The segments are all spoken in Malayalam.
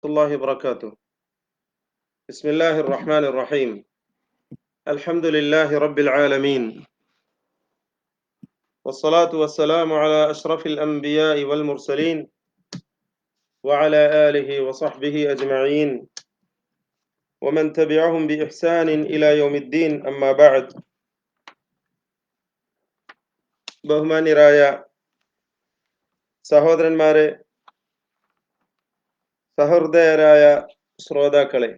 الله وبركاته. بسم الله الرحمن الرحيم. الحمد لله رب العالمين، والصلاة والسلام على أشرف الأنبياء والمرسلين وعلى آله وصحبه أجمعين ومن تبعهم بإحسان إلى يوم الدين. أما بعد. ബഹുമാന്യരായ സഹോദരന്മാരെ, സഹൃദയരായ ശ്രോതാക്കളെ,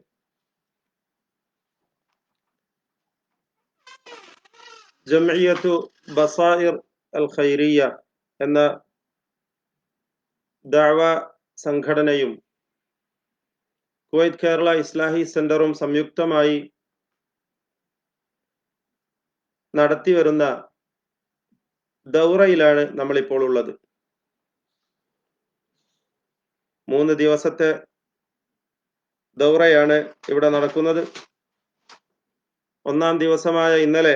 ജംഇയ്യത്തു ബസായിർ അൽ ഖൈറിയ എന്ന ദഅവ സംഘടനയും കുവൈറ്റ് കേരള ഇസ്ലാഹി സെന്ററും സംയുക്തമായി നടത്തിവരുന്ന ദൗറയിലാണ് നമ്മളിപ്പോൾ ഉള്ളത്. 3 ദിവസത്തെ ദൗറയാണ് ഇവിടെ നടക്കുന്നത്. 1-ാം ദിവസമായ ഇന്നലെ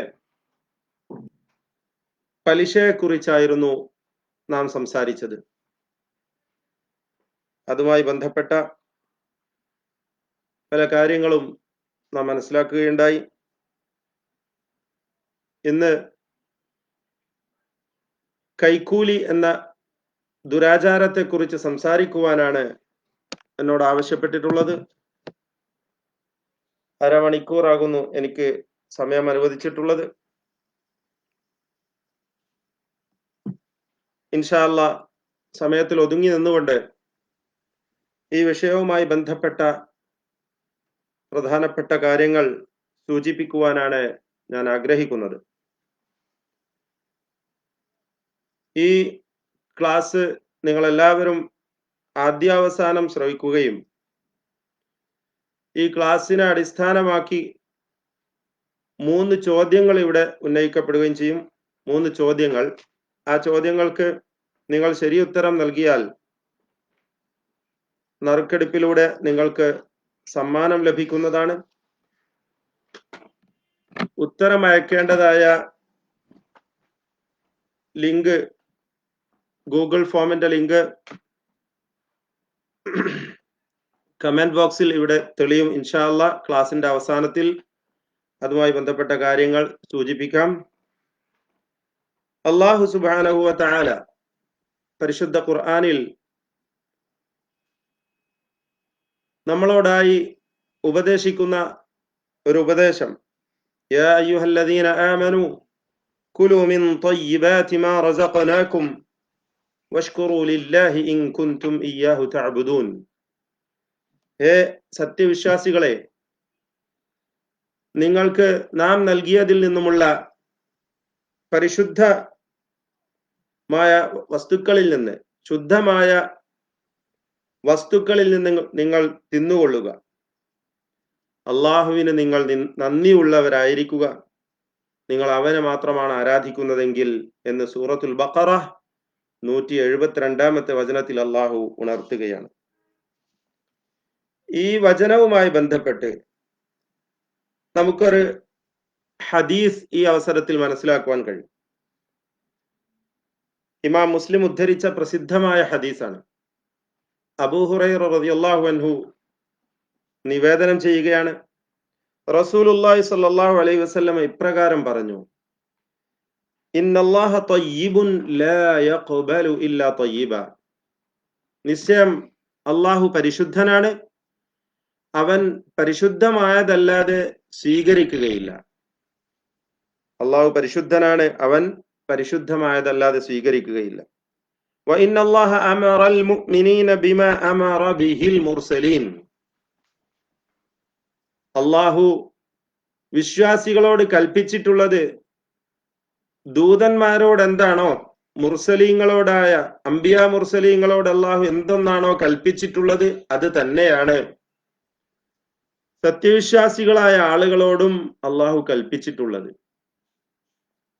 പലിശയെക്കുറിച്ചായിരുന്നു നാം സംസാരിച്ചത്. അതുമായി ബന്ധപ്പെട്ട പല കാര്യങ്ങളും നാം മനസ്സിലാക്കുകയുണ്ടായി. ഇന്ന് കൈക്കൂലി എന്ന ദുരാചാരത്തെക്കുറിച്ച് സംസാരിക്കുവാനാണ് എന്നോട് ആവശ്യപ്പെട്ടിട്ടുള്ളത്. അരമണിക്കൂറാകുന്നു എനിക്ക് സമയം അനുവദിച്ചിട്ടുള്ളത്. ഇൻഷാ അല്ലാഹ് സമയത്തിൽ ഒതുങ്ങി നിന്നുകൊണ്ട് ഈ വിഷയവുമായി ബന്ധപ്പെട്ട പ്രധാനപ്പെട്ട കാര്യങ്ങൾ സൂചിപ്പിക്കുവാനാണ് ഞാൻ ആഗ്രഹിക്കുന്നത്. ഈ ക്ലാസ് നിങ്ങളെല്ലാവരും ആദ്യാവസാനം ശ്രവിക്കുകയും ഈ ക്ലാസ്സിനെ അടിസ്ഥാനമാക്കി 3 ചോദ്യങ്ങൾ ഇവിടെ ഉന്നയിക്കപ്പെടുകയും ചെയ്യും. 3 ചോദ്യങ്ങൾ. ആ ചോദ്യങ്ങൾക്ക് നിങ്ങൾ ശരിയുത്തരം നൽകിയാൽ നറുക്കെടുപ്പിലൂടെ നിങ്ങൾക്ക് സമ്മാനം ലഭിക്കുന്നതാണ്. ഉത്തരം അയക്കേണ്ടതായ ലിങ്ക്, ഗൂഗിൾ ഫോമിന്റെ ലിങ്ക് കമന്റ് ബോക്സിൽ ഇവിടെ തെളിയും. ഇൻഷാ അല്ലാഹ് ക്ലാസിന്റെ അവസാനത്തിൽ അതുമായി ബന്ധപ്പെട്ട കാര്യങ്ങൾ സൂചിപ്പിക്കാം. അല്ലാഹു സുബ്ഹാനഹു വ തആല പരിശുദ്ധ ഖുർആനിൽ നമ്മളോടായി ഉപദേശിക്കുന്ന ഒരു ഉപദേശം, യാ അയ്യുഹല്ലദീന ആമനു കുലൂ മിൻ ത്വയ്യിബാതി മാ റസഖനാകും വഷ്കുറൂ ലില്ലാഹി ഇൻ കുൻതും ഇയ്യാഹു തഅബുദൂൻ. ഹേ സത്യവിശ്വാസികളെ, നിങ്ങൾക്ക് നാം നൽകിയതിൽ നിന്നുമുള്ള പരിശുദ്ധമായ വസ്തുക്കളിൽ നിന്ന്, ശുദ്ധമായ വസ്തുക്കളിൽ നിന്ന് നിങ്ങൾ തിന്നുകൊള്ളുക. അള്ളാഹുവിന് നിങ്ങൾ നന്ദിയുള്ളവരായിരിക്കുക. നിങ്ങൾ അവനെ മാത്രമാണ് ആരാധിക്കുന്നതെങ്കിൽ എന്ന് സൂറത്തുൽ ബഖറ 172-ാമത്തെ വചനത്തിൽ അള്ളാഹു ഉണർത്തുകയാണ്. ഈ വചനവുമായി ബന്ധപ്പെട്ട് നമുക്കൊരു ഹദീസ് ഈ അവസരത്തിൽ മനസ്സിലാക്കുവാൻ കഴിയും. ഇമാം മുസ്ലിം ഉദ്ധരിച്ച പ്രസിദ്ധമായ ഹദീസാണ്. അബൂ ഹുറൈറ റളിയല്ലാഹു അൻഹു നിവേദനം ചെയ്യുകയാണ്, റസൂലുള്ളാഹി സ്വല്ലല്ലാഹു അലൈഹി വസല്ലം ഇപ്രകാരം പറഞ്ഞു, ഇന്നല്ലാഹ തയ്യിബുൻ ലാ യഖ്ബലു ഇല്ലാ തയ്യിബ. നിശ്ചയം അല്ലാഹു പരിശുദ്ധനാണ്, അവൻ പരിശുദ്ധമായതല്ലാതെ സ്വീകരിക്കുകയില്ല. അല്ലാഹു പരിശുദ്ധനാണ്, അവൻ പരിശുദ്ധമായതല്ലാതെ സ്വീകരിക്കുകയില്ല. وإن الله أمر المؤمنين بما أمر به المرسلين. അല്ലാഹു വിശ്വാസികളോട് കൽപ്പിച്ചിട്ടുള്ളത് ദൂതന്മാരോട് എന്താണോ, മുർസലീങ്ങളോടായ അംബിയാ മുർസലീങ്ങളോട് അല്ലാഹു എന്തെന്നാണോ കൽപ്പിച്ചിട്ടുള്ളത് അത് തന്നെയാണ് സത്യവിശ്വാസികളായ ആളുകളോടും അല്ലാഹു കൽപ്പിച്ചിട്ടുള്ളത്.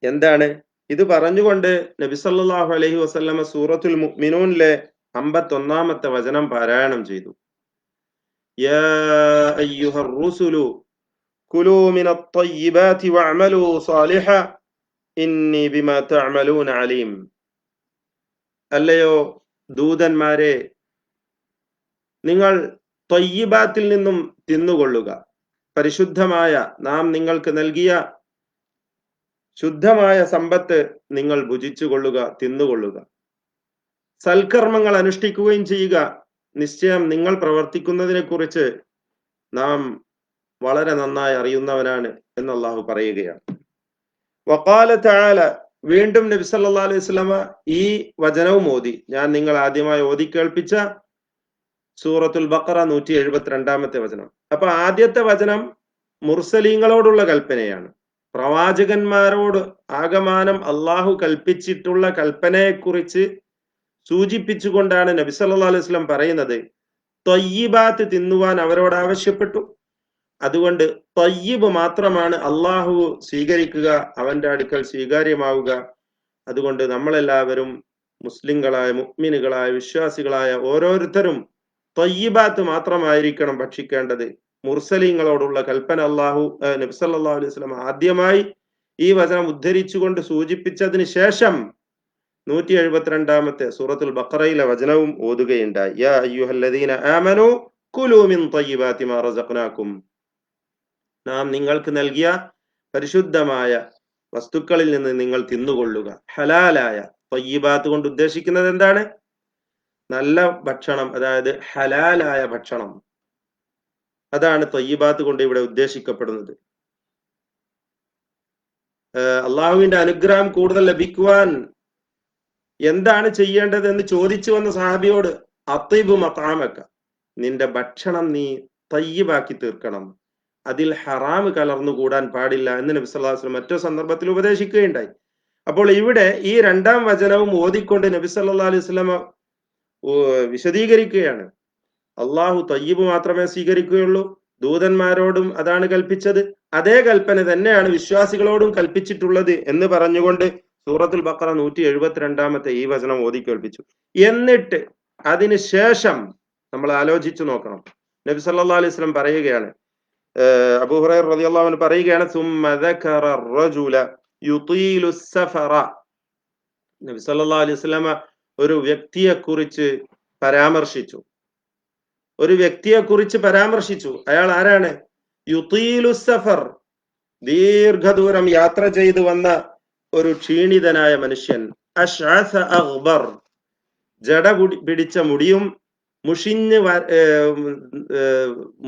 എന്താണ് ഇത് പറഞ്ഞുകൊണ്ട് നബി സല്ലല്ലാഹു അലൈഹി വസല്ലമ സൂറത്തുൽ മുഅ്മിനൂനിലെ 51-ാമത്തെ വചനം പാരായണം ചെയ്തു. യാ അയ്യുഹർ റുസുലു കുലൂ മിനത് ത്വയ്യിബാതി വഅമലൂ സാലിഹാ ഇന്നി ബിമാ തഅമലൂന അലീം. അല്ലയോ ദൂതന്മാരെ, നിങ്ങൾ ത്വയ്യിബാത്തിൽ നിന്നും തിന്നുകൊള്ളുക. പരിശുദ്ധമായ നാം നിങ്ങൾക്ക് നൽകിയ ശുദ്ധമായ സമ്പത്ത് നിങ്ങൾ ഭുജിച്ചുകൊള്ളുക, തിന്നുകൊള്ളുക. സൽക്കർമ്മങ്ങൾ അനുഷ്ഠിക്കുകയും ചെയ്യുക. നിശ്ചയം നിങ്ങൾ പ്രവർത്തിക്കുന്നതിനെ കുറിച്ച് നാം വളരെ നന്നായി അറിയുന്നവനാണ് എന്ന് അള്ളാഹു പറയുകയാണ്. വഖാല തആല, വീണ്ടും നബി സല്ലല്ലാഹു അലൈഹി വസല്ലമ ഈ വചനവും ഓതി. ഞാൻ നിങ്ങൾ ആദ്യമായി ഓതി കേൾപ്പിച്ച സൂറത്തുൽ ബഖറ 172 വചനം. അപ്പൊ ആദ്യത്തെ വചനം മുർസലീങ്ങളോടുള്ള കൽപ്പനയാണ്. പ്രവാചകന്മാരോട് ആകമാനം അള്ളാഹു കൽപ്പിച്ചിട്ടുള്ള കൽപ്പനയെക്കുറിച്ച് സൂചിപ്പിച്ചുകൊണ്ടാണ് നബി സല്ലല്ലാഹു അലൈഹി വസല്ലം പറയുന്നത്. ത്വയ്യിബാത്ത് തിന്നുവാൻ അവരോട് ആവശ്യപ്പെട്ടു. അതുകൊണ്ട് ത്വയ്യിബ് മാത്രമാണ് അള്ളാഹു സ്വീകരിക്കുക, അവന്റെ അടുക്കൽ സ്വീകാര്യമാവുക. അതുകൊണ്ട് നമ്മളെല്ലാവരും മുസ്ലിങ്ങളായ, മുഅ്മിനുകളായ, വിശ്വാസികളായ ഓരോരുത്തരും ത്വയ്യിബാത്ത് മാത്രമായിരിക്കണം ഭക്ഷിക്കേണ്ടത്. മുർസലീങ്ങളോടുള്ള കൽപ്പന നബി സല്ലല്ലാഹു അലൈഹി വസല്ലം ആദ്യമായി ഈ വചനം ഉദ്ധരിച്ചുകൊണ്ട് സൂചിപ്പിച്ചതിന് ശേഷം 172 സൂറത്തുൽ ബഖറയിലെ വചനവും ഓതുകയുണ്ടായി. യാ അയ്യുഹല്ലദീന ആമനൂ കുലൂ മിൻ ത്വയ്യിബാതി മാ റസഖ്നാകും. നാം നിങ്ങൾക്ക് നൽകിയ പരിശുദ്ധമായ വസ്തുക്കളിൽ നിന്ന് നിങ്ങൾ തിന്നുകൊള്ളുക. ഹലാലായ, ത്വയ്യിബാത്ത് കൊണ്ട് ഉദ്ദേശിക്കുന്നത് എന്താണ്? നല്ല ഭക്ഷണം, അതായത് ഹലാലായ ഭക്ഷണം. അതാണ് ത്വയ്യിബാത്ത് കൊണ്ട് ഇവിടെ ഉദ്ദേശിക്കപ്പെടുന്നത്. അള്ളാഹുവിന്റെ അനുഗ്രഹം കൂടുതൽ ലഭിക്കുവാൻ എന്താണ് ചെയ്യേണ്ടത് എന്ന് ചോദിച്ചു വന്ന സഹാബിയോട്, അത്തീബു മഖാമക, നിന്റെ ഭക്ഷണം നീ തയ്യിബാക്കി തീർക്കണം, അതിൽ ഹറാം കലർന്നുകൂടാൻ പാടില്ല എന്ന് നബി സല്ലല്ലാഹു അലൈഹി വസല്ലം മറ്റു സന്ദർഭത്തിൽ ഉപദേശിക്കുകയുണ്ടായി. അപ്പോൾ ഇവിടെ ഈ രണ്ടാം വചനവും ഓതിക്കൊണ്ട് നബി സല്ലല്ലാഹു അലൈഹി വസല്ലം വിശദീകരിക്കുകയാണ്. അള്ളാഹു തയ്യിബ് മാത്രമേ സ്വീകരിക്കുകയുള്ളൂ, ദൂതന്മാരോടും അതാണ് കൽപ്പിച്ചത്, അതേ കൽപ്പന തന്നെയാണ് വിശ്വാസികളോടും കൽപ്പിച്ചിട്ടുള്ളത് എന്ന് പറഞ്ഞുകൊണ്ട് സൂറത്തുൽ ബഖറ 172 ഈ വചനം ഓതി കേൾപ്പിച്ചു. എന്നിട്ട് അതിന് ശേഷം നമ്മൾ ആലോചിച്ചു നോക്കണം. നബി സല്ലല്ലാഹു അലൈഹി വസല്ലം പറയുകയാണ്, അബൂ ഹുറൈറ റളിയല്ലാഹു അൻഹു പറയുകയാണ്, സുമ്മ ദക്കറ റജുല യുതീലു സഫറ. നബി സല്ലല്ലാഹു അലൈഹി വസല്ലം ഒരു വ്യക്തിയെ കുറിച്ച് പരാമർശിച്ചു. അയാൾ ആരാണ്? യുതീലു സഫർ, ദീർഘദൂരം യാത്ര ചെയ്തു വന്ന ഒരു ക്ഷീണിതനായ മനുഷ്യൻ. അശ്അസ അഗ്ബർ, ജട പിടിച്ച മുടിയും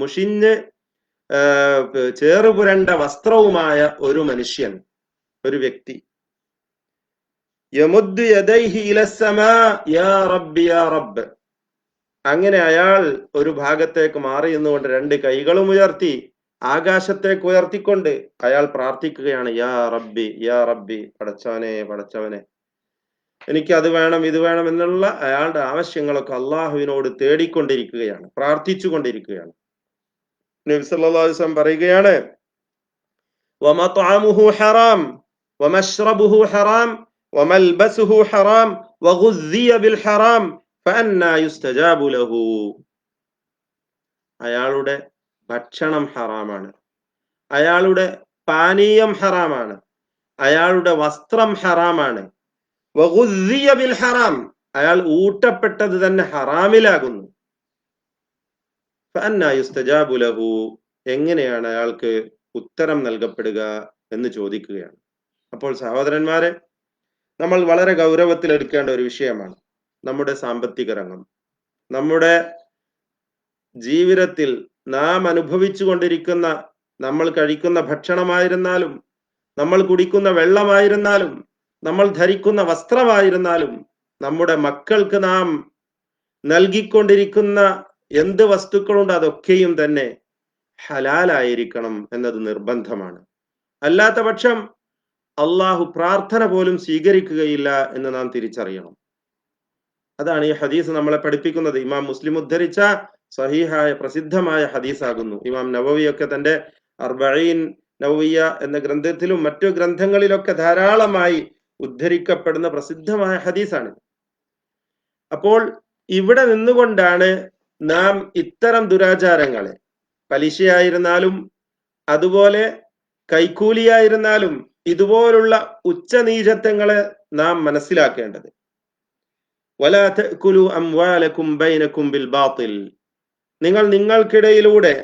മുഷിഞ്ഞ് ചേറുപുരണ്ട വസ്ത്രവുമായ ഒരു മനുഷ്യൻ, ഒരു വ്യക്തി. യമുദ്ദു യദൈഹി ഇലസ്സമാ യാ റബ്ബി യാ റബ്ബ്. അങ്ങനെ അയാൾ ഒരു ഭാഗത്തേക്ക് മാറി നിന്നുകൊണ്ട് രണ്ട് കൈകളും ഉയർത്തി ആകാശത്തേക്ക് ഉയർത്തിക്കൊണ്ട് അയാൾ പ്രാർത്ഥിക്കുകയാണ്, യാ റബ്ബി യാ റബ്ബി, പടച്ചവനെ എനിക്ക് അത് വേണം ഇത് വേണം എന്നുള്ള അയാളുടെ ആവശ്യങ്ങളൊക്കെ അള്ളാഹുവിനോട് തേടിക്കൊണ്ടിരിക്കുകയാണ്, പ്രാർത്ഥിച്ചു കൊണ്ടിരിക്കുകയാണ്. നബി സല്ലല്ലാഹു അലൈഹി വസല്ലം പറയുകയാണ്, വമത്അമുഹു ഹറാം വമശ്റബുഹു ഹറാം വമൽബസുഹു ഹറാം വഗുസ്സിയ ബിൽ ഹറാം ഫഅന്നാ യുസ്തജാബു ലഹു. അയാളുടെ ഭക്ഷണം ഹറാമാണ്, അയാളുടെ പാനീയം ഹറാമാണ്, അയാളുടെ വസ്ത്രം ഹറാമാണ്. വഗുസ്സിയ ബിൽ ഹറാം, അയാൾ ഊട്ടപ്പെട്ടത് തന്നെ ഹറാമിലാകുന്നു. ഫഅന്നാ യുസ്തജാബു ലഹു, എങ്ങനെയാണ് അയാൾക്ക് ഉത്തരം നൽകപ്പെടുക എന്ന് ചോദിക്കുകയാണ്. അപ്പോൾ സഹോദരന്മാരെ, നമ്മൾ വളരെ ഗൗരവത്തിൽ എടുക്കേണ്ട ഒരു വിഷയമാണ് നമ്മുടെ സാമ്പത്തിക രംഗം. നമ്മുടെ ജീവിതത്തിൽ നാം അനുഭവിച്ചു കൊണ്ടിരിക്കുന്ന, നമ്മൾ കഴിക്കുന്ന ഭക്ഷണമായിരുന്നാലും, നമ്മൾ കുടിക്കുന്ന വെള്ളമായിരുന്നാലും, നമ്മൾ ധരിക്കുന്ന വസ്ത്രമായിരുന്നാലും, നമ്മുടെ മക്കൾക്ക് നാം നൽകിക്കൊണ്ടിരിക്കുന്ന എന്ത് വസ്തുക്കളുണ്ട് അതൊക്കെയും തന്നെ ഹലാലായിരിക്കണം എന്നത് നിർബന്ധമാണ്. അല്ലാത്ത പക്ഷം അള്ളാഹു പ്രാർത്ഥന പോലും സ്വീകരിക്കുകയില്ല എന്ന് നാം തിരിച്ചറിയണം. അതാണ് ഈ ഹദീസ് നമ്മളെ പഠിപ്പിക്കുന്നത്. ഇമാം മുസ്ലിം ഉദ്ധരിച്ച സഹീഹായ പ്രസിദ്ധമായ ഹദീസാകുന്നു. ഇമാം നവവിയൊക്കെ തന്റെ അർബഈൻ നവവിയ എന്ന ഗ്രന്ഥത്തിലും മറ്റു ഗ്രന്ഥങ്ങളിലൊക്കെ ധാരാളമായി ഉദ്ധരിക്കപ്പെടുന്ന പ്രസിദ്ധമായ ഹദീസാണ്. അപ്പോൾ ഇവിടെ നിന്നുകൊണ്ടാണ് നാം ഇത്തരം ദുരാചാരങ്ങളെ, പലിശയായിരുന്നാലും അതുപോലെ കൈക്കൂലിയായിരുന്നാലും ഇതുപോലുള്ള ഉച്ചനീചത്വങ്ങളെ നാം മനസ്സിലാക്കേണ്ടത്. വലാ തഅകുലു അംവാലകും ബൈനകും ബിൽ ബാത്തിൽ, നിങ്ങൾ നിങ്ങൾക്കിടയിലൂടെ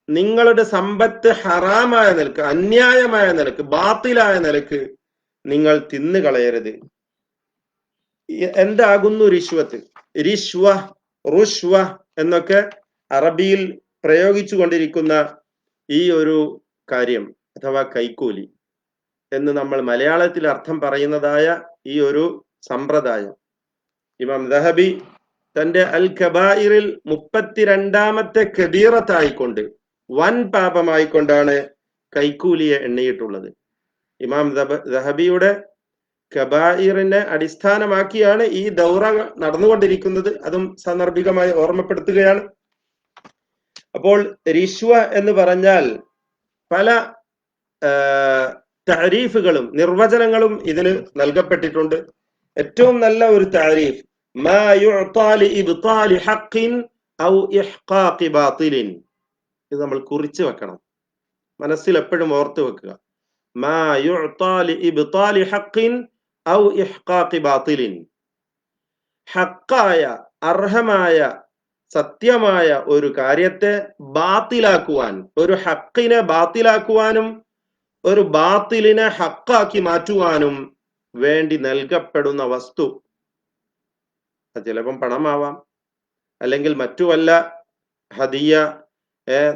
നിങ്ങളുടെ സമ്പത്ത് ഹറാമായ നിലക്ക്, അന്യായമായ നിലക്ക്, ബാത്തിലായ നിലക്ക് നിങ്ങൾ തിന്നുകളയരുത്. എന്താകുന്നു റിഷ്വത്ത്? റിഷ്വ, റുഷ്വ എന്നൊക്കെ അറബിയിൽ പ്രയോഗിച്ചു കൊണ്ടിരിക്കുന്ന ഈ ഒരു കാര്യം അഥവാ കൈക്കൂലി എന്ന് നമ്മൾ മലയാളത്തിൽ അർത്ഥം പറയുന്നതായ ഈ ഒരു സമ്പ്രദായം ഇമാം ദഹബി തന്റെ അൽ കബായിറിൽ 32ാമത്തെ കബീറത്തായിക്കൊണ്ട്, വൻ പാപമായിക്കൊണ്ടാണ് കൈക്കൂലിയെ എണ്ണിയിട്ടുള്ളത്. ഇമാം ദഹബിയുടെ കബായിറിനെ അടിസ്ഥാനമാക്കിയാണ് ഈ ദൗറ നടന്നുകൊണ്ടിരിക്കുന്നത്. അതും സാന്ദർഭികമായി ഓർമ്മപ്പെടുത്തുകയാണ്. അപ്പോൾ റിഷ്വ എന്ന് പറഞ്ഞാൽ പല താരീഫുകളും നിർവചനങ്ങളും ഇതിന് നൽകപ്പെട്ടിട്ടുണ്ട്. ഏറ്റവും നല്ല ഒരു താരീഫ് മാ യുഅ്താ ലിഇബ്താലി ഹഖ്ഖിൻ ഔ ഇഹ്ഖാഖി ബാതിലിൻ. ഇത് നമ്മൾ കുറിച്ച് വെക്കണം, മനസ്സിൽ എപ്പോഴും ഓർത്തു വെക്കുക. മാ യുഅ്താ ലിഇബ്താലി ഹഖ്ഖിൻ ഔ ഇഹ്ഖാഖി ബാതിലിൻ. ഹഖായ, അർഹമായ, സത്യമായ ഒരു കാര്യത്തെ ബാത്തിലാക്കുവാൻ, ഒരു ഹക്കിനെ ബാത്തിലാക്കുവാനും ഒരു ബാത്തിലിനെ ഹക്കാക്കി മാറ്റുവാനും വേണ്ടി നൽകപ്പെടുന്ന വസ്തു. അത് ചിലപ്പം പണമാവാം, അല്ലെങ്കിൽ മറ്റു വല്ല ഹദിയ,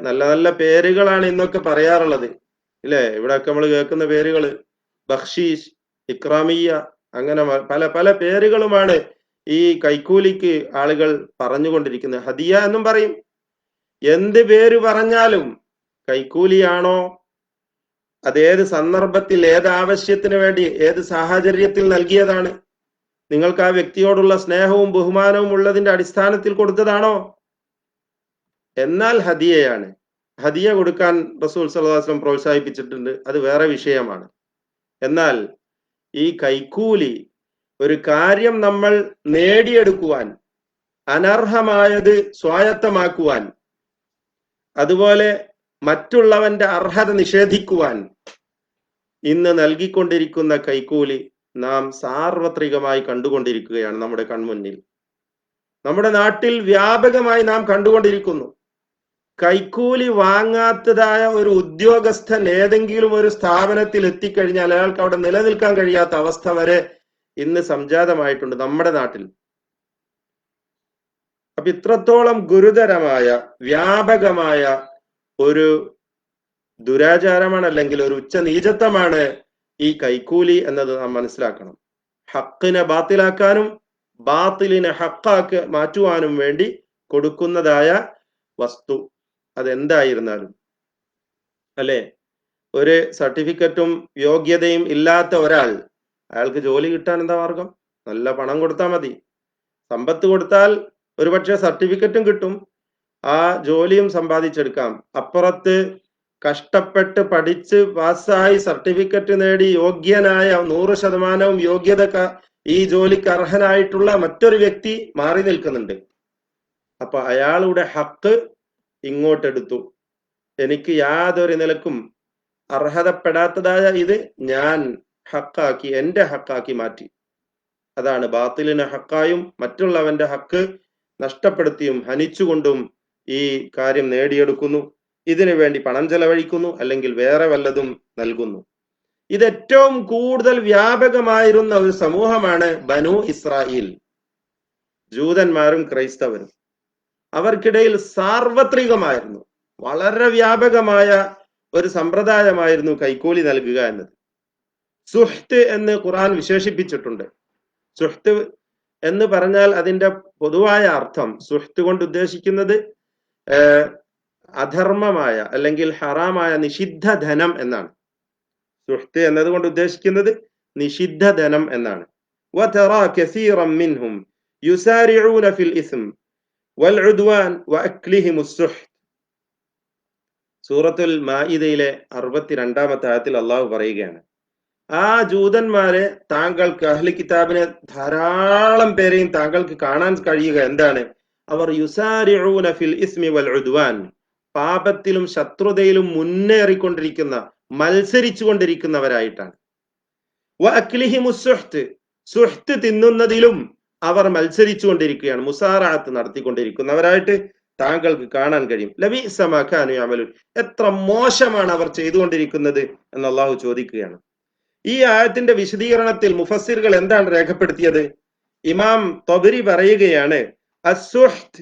നല്ല നല്ല പേരുകളാണ് ഇന്നൊക്കെ പറയാറുള്ളത്, ഇല്ലേ? ഇവിടെയൊക്കെ നമ്മൾ കേൾക്കുന്ന പേരുകള് ബഖ്ഷീഷ്, ഇക്രാമിയ, അങ്ങനെ പല പല പേരുകളുമാണ് ഈ കൈക്കൂലിക്ക് ആളുകൾ പറഞ്ഞുകൊണ്ടിരിക്കുന്നത്. ഹദിയ എന്നും പറയും. എന്ത് പേര് പറഞ്ഞാലും കൈക്കൂലിയാണോ, അതേത് സന്ദർഭത്തിൽ, ഏത് ആവശ്യത്തിന് വേണ്ടി, ഏത് സാഹചര്യത്തിൽ നൽകിയതാണ്? നിങ്ങൾക്ക് ആ വ്യക്തിയോടുള്ള സ്നേഹവും ബഹുമാനവും ഉള്ളതിന്റെ അടിസ്ഥാനത്തിൽ കൊടുത്തതാണോ? എന്നാൽ ഹദിയയാണ്. ഹദിയ കൊടുക്കാൻ റസൂൽ സല്ലല്ലാഹു അലൈഹി വസല്ലം പ്രോത്സാഹിപ്പിച്ചിട്ടുണ്ട്, അത് വേറെ വിഷയമാണ്. എന്നാൽ ഈ കൈക്കൂലി, ഒരു കാര്യം നമ്മൾ നേടിയെടുക്കുവാൻ, അനർഹമായത് സ്വായത്തമാക്കുവാൻ, അതുപോലെ മറ്റുള്ളവന്റെ അർഹത നിഷേധിക്കുവാൻ ഇന്ന് നൽകിക്കൊണ്ടിരിക്കുന്ന കൈക്കൂലി നാം സാർവത്രികമായി കണ്ടുകൊണ്ടിരിക്കുകയാണ് നമ്മുടെ കൺമുന്നിൽ. നമ്മുടെ നാട്ടിൽ വ്യാപകമായി നാം കണ്ടുകൊണ്ടിരിക്കുന്നു. കൈക്കൂലി വാങ്ങാത്തതായ ഒരു ഉദ്യോഗസ്ഥൻ ഏതെങ്കിലും ഒരു സ്ഥാപനത്തിൽ എത്തിക്കഴിഞ്ഞാൽ അയാൾക്ക് അവിടെ നിലനിൽക്കാൻ കഴിയാത്ത അവസ്ഥ വരെ ഇന്ന് സംജാതമായിട്ടുണ്ട് നമ്മുടെ നാട്ടിൽ. അപ്പൊ ഇത്രത്തോളം ഗുരുതരമായ, വ്യാപകമായ ഒരു ദുരാചാരമാണ്, അല്ലെങ്കിൽ ഒരു ഉച്ചനീചത്വമാണ് ഈ കൈക്കൂലി എന്നത് നാം മനസ്സിലാക്കണം. ഹക്കിനെ ബാത്തിലാക്കാനും ബാത്തിലിനെ ഹക്കാക്കി മാറ്റുവാനും വേണ്ടി കൊടുക്കുന്നതായ വസ്തു അതെന്തായിരുന്നാലും, അല്ലെ? ഒരു സർട്ടിഫിക്കറ്റും യോഗ്യതയും ഇല്ലാത്ത ഒരാൾ, അയാൾക്ക് ജോലി കിട്ടാൻ എന്താ മാർഗം? നല്ല പണം കൊടുത്താൽ മതി. സമ്പത്ത് കൊടുത്താൽ ഒരുപക്ഷെ സർട്ടിഫിക്കറ്റും കിട്ടും, ആ ജോലിയും സമ്പാദിച്ചെടുക്കാം. അപ്പുറത്ത് കഷ്ടപ്പെട്ട് പഠിച്ച് പാസ്സായി സർട്ടിഫിക്കറ്റ് നേടി യോഗ്യനായ 100% യോഗ്യത ഈ ജോലിക്ക് അർഹനായിട്ടുള്ള മറ്റൊരു വ്യക്തി മാറി നിൽക്കുന്നുണ്ട്. അപ്പൊ അയാളുടെ ഹക്ക് ഇങ്ങോട്ടെടുത്തു. എനിക്ക് യാതൊരു നിലക്കും അർഹതപ്പെടാത്തതായ ഇത് ഞാൻ ഹക്കാക്കി, എന്റെ ഹക്കാക്കി മാറ്റി. അതാണ് ബാത്തിലിനെ ഹക്കായും മറ്റുള്ളവന്റെ ഹക്ക് നഷ്ടപ്പെടുത്തിയും ഹനിച്ചുകൊണ്ടും ഈ കാര്യം നേടിയെടുക്കുന്നു. ഇതിനു വേണ്ടി പണം ചെലവഴിക്കുന്നു, അല്ലെങ്കിൽ വേറെ വല്ലതും നൽകുന്നു. ഇത് ഏറ്റവും കൂടുതൽ വ്യാപകമായിരുന്ന ഒരു സമൂഹമാണ് ബനു ഇസ്രായേൽ, ജൂതന്മാരും ക്രൈസ്തവരും. അവർക്കിടയിൽ സാർവത്രികമായിരുന്നു, വളരെ വ്യാപകമായ ഒരു സമ്പ്രദായമായിരുന്നു കൈക്കൂലി നൽകുക എന്നത്. സുഹ്ത് എന്ന് ഖുർആൻ വിശേഷിപ്പിച്ചിട്ടുണ്ട്. സുഹ്ത് എന്ന് പറഞ്ഞാൽ അതിന്റെ പൊതുവായ അർത്ഥം, സുഹ്ത് കൊണ്ട് ഉദ്ദേശിക്കുന്നത് അധർമ്മമായ അല്ലെങ്കിൽ ഹറാമായ നിഷിദ്ധ ധനം എന്നാണ്. സുഹ്ത് എന്നതുകൊണ്ട് ഉദ്ദേശിക്കുന്നത് നിഷിദ്ധ ധനം എന്നാണ്. വതറാ കസീറൻ മിൻഹും യുസാരിഊന ഫിൽ ഇസ്ം വൽഉദ്വാൻ വഅക്ലിഹിമുസ് സുഹ്ത്. സൂറത്തുൽ മാഇദയിലെ 62ാമത്തെ ആയത്തിൽ അള്ളാഹു പറയുകയാണ്, ആ ജൂതന്മാരെ താങ്കൾക്ക്, അഹ്ലി കിതാബിനെ ധാരാളം പേരെയും താങ്കൾക്ക് കാണാൻ കഴിയുക എന്താണ്? അവർ യുസാരിഊന ഫിൽ ഇസ്മി വൽ ഉദ്വാൻ, പാപത്തിലും ശത്രുതയിലും മുന്നേറിക്കൊണ്ടിരിക്കുന്ന, മത്സരിച്ചു കൊണ്ടിരിക്കുന്നവരായിട്ടാണ്. വഅക്ലിഹിമുസ് സുഹ്ത്, സുഹ്ത് തിന്നുന്നതിലും അവർ മത്സരിച്ചു കൊണ്ടിരിക്കുകയാണ്, മുസാറാത്ത് നടത്തിക്കൊണ്ടിരിക്കുന്നവരായിട്ട് താങ്കൾക്ക് കാണാൻ കഴിയും. ലബിഅസ മാ കാനൂ യഅമലൂൻ, എത്ര മോശമാണ് അവർ ചെയ്തുകൊണ്ടിരിക്കുന്നത് എന്ന് അള്ളാഹു ചോദിക്കുകയാണ്. ഈ ആയത്തിന്റെ വിശദീകരണത്തിൽ മുഫസ്സിറുകൾ എന്താണ് രേഖപ്പെടുത്തിയത്? ഇമാം ത്വബരി പറയുകയാണ്, അസ്സുഹ്ത്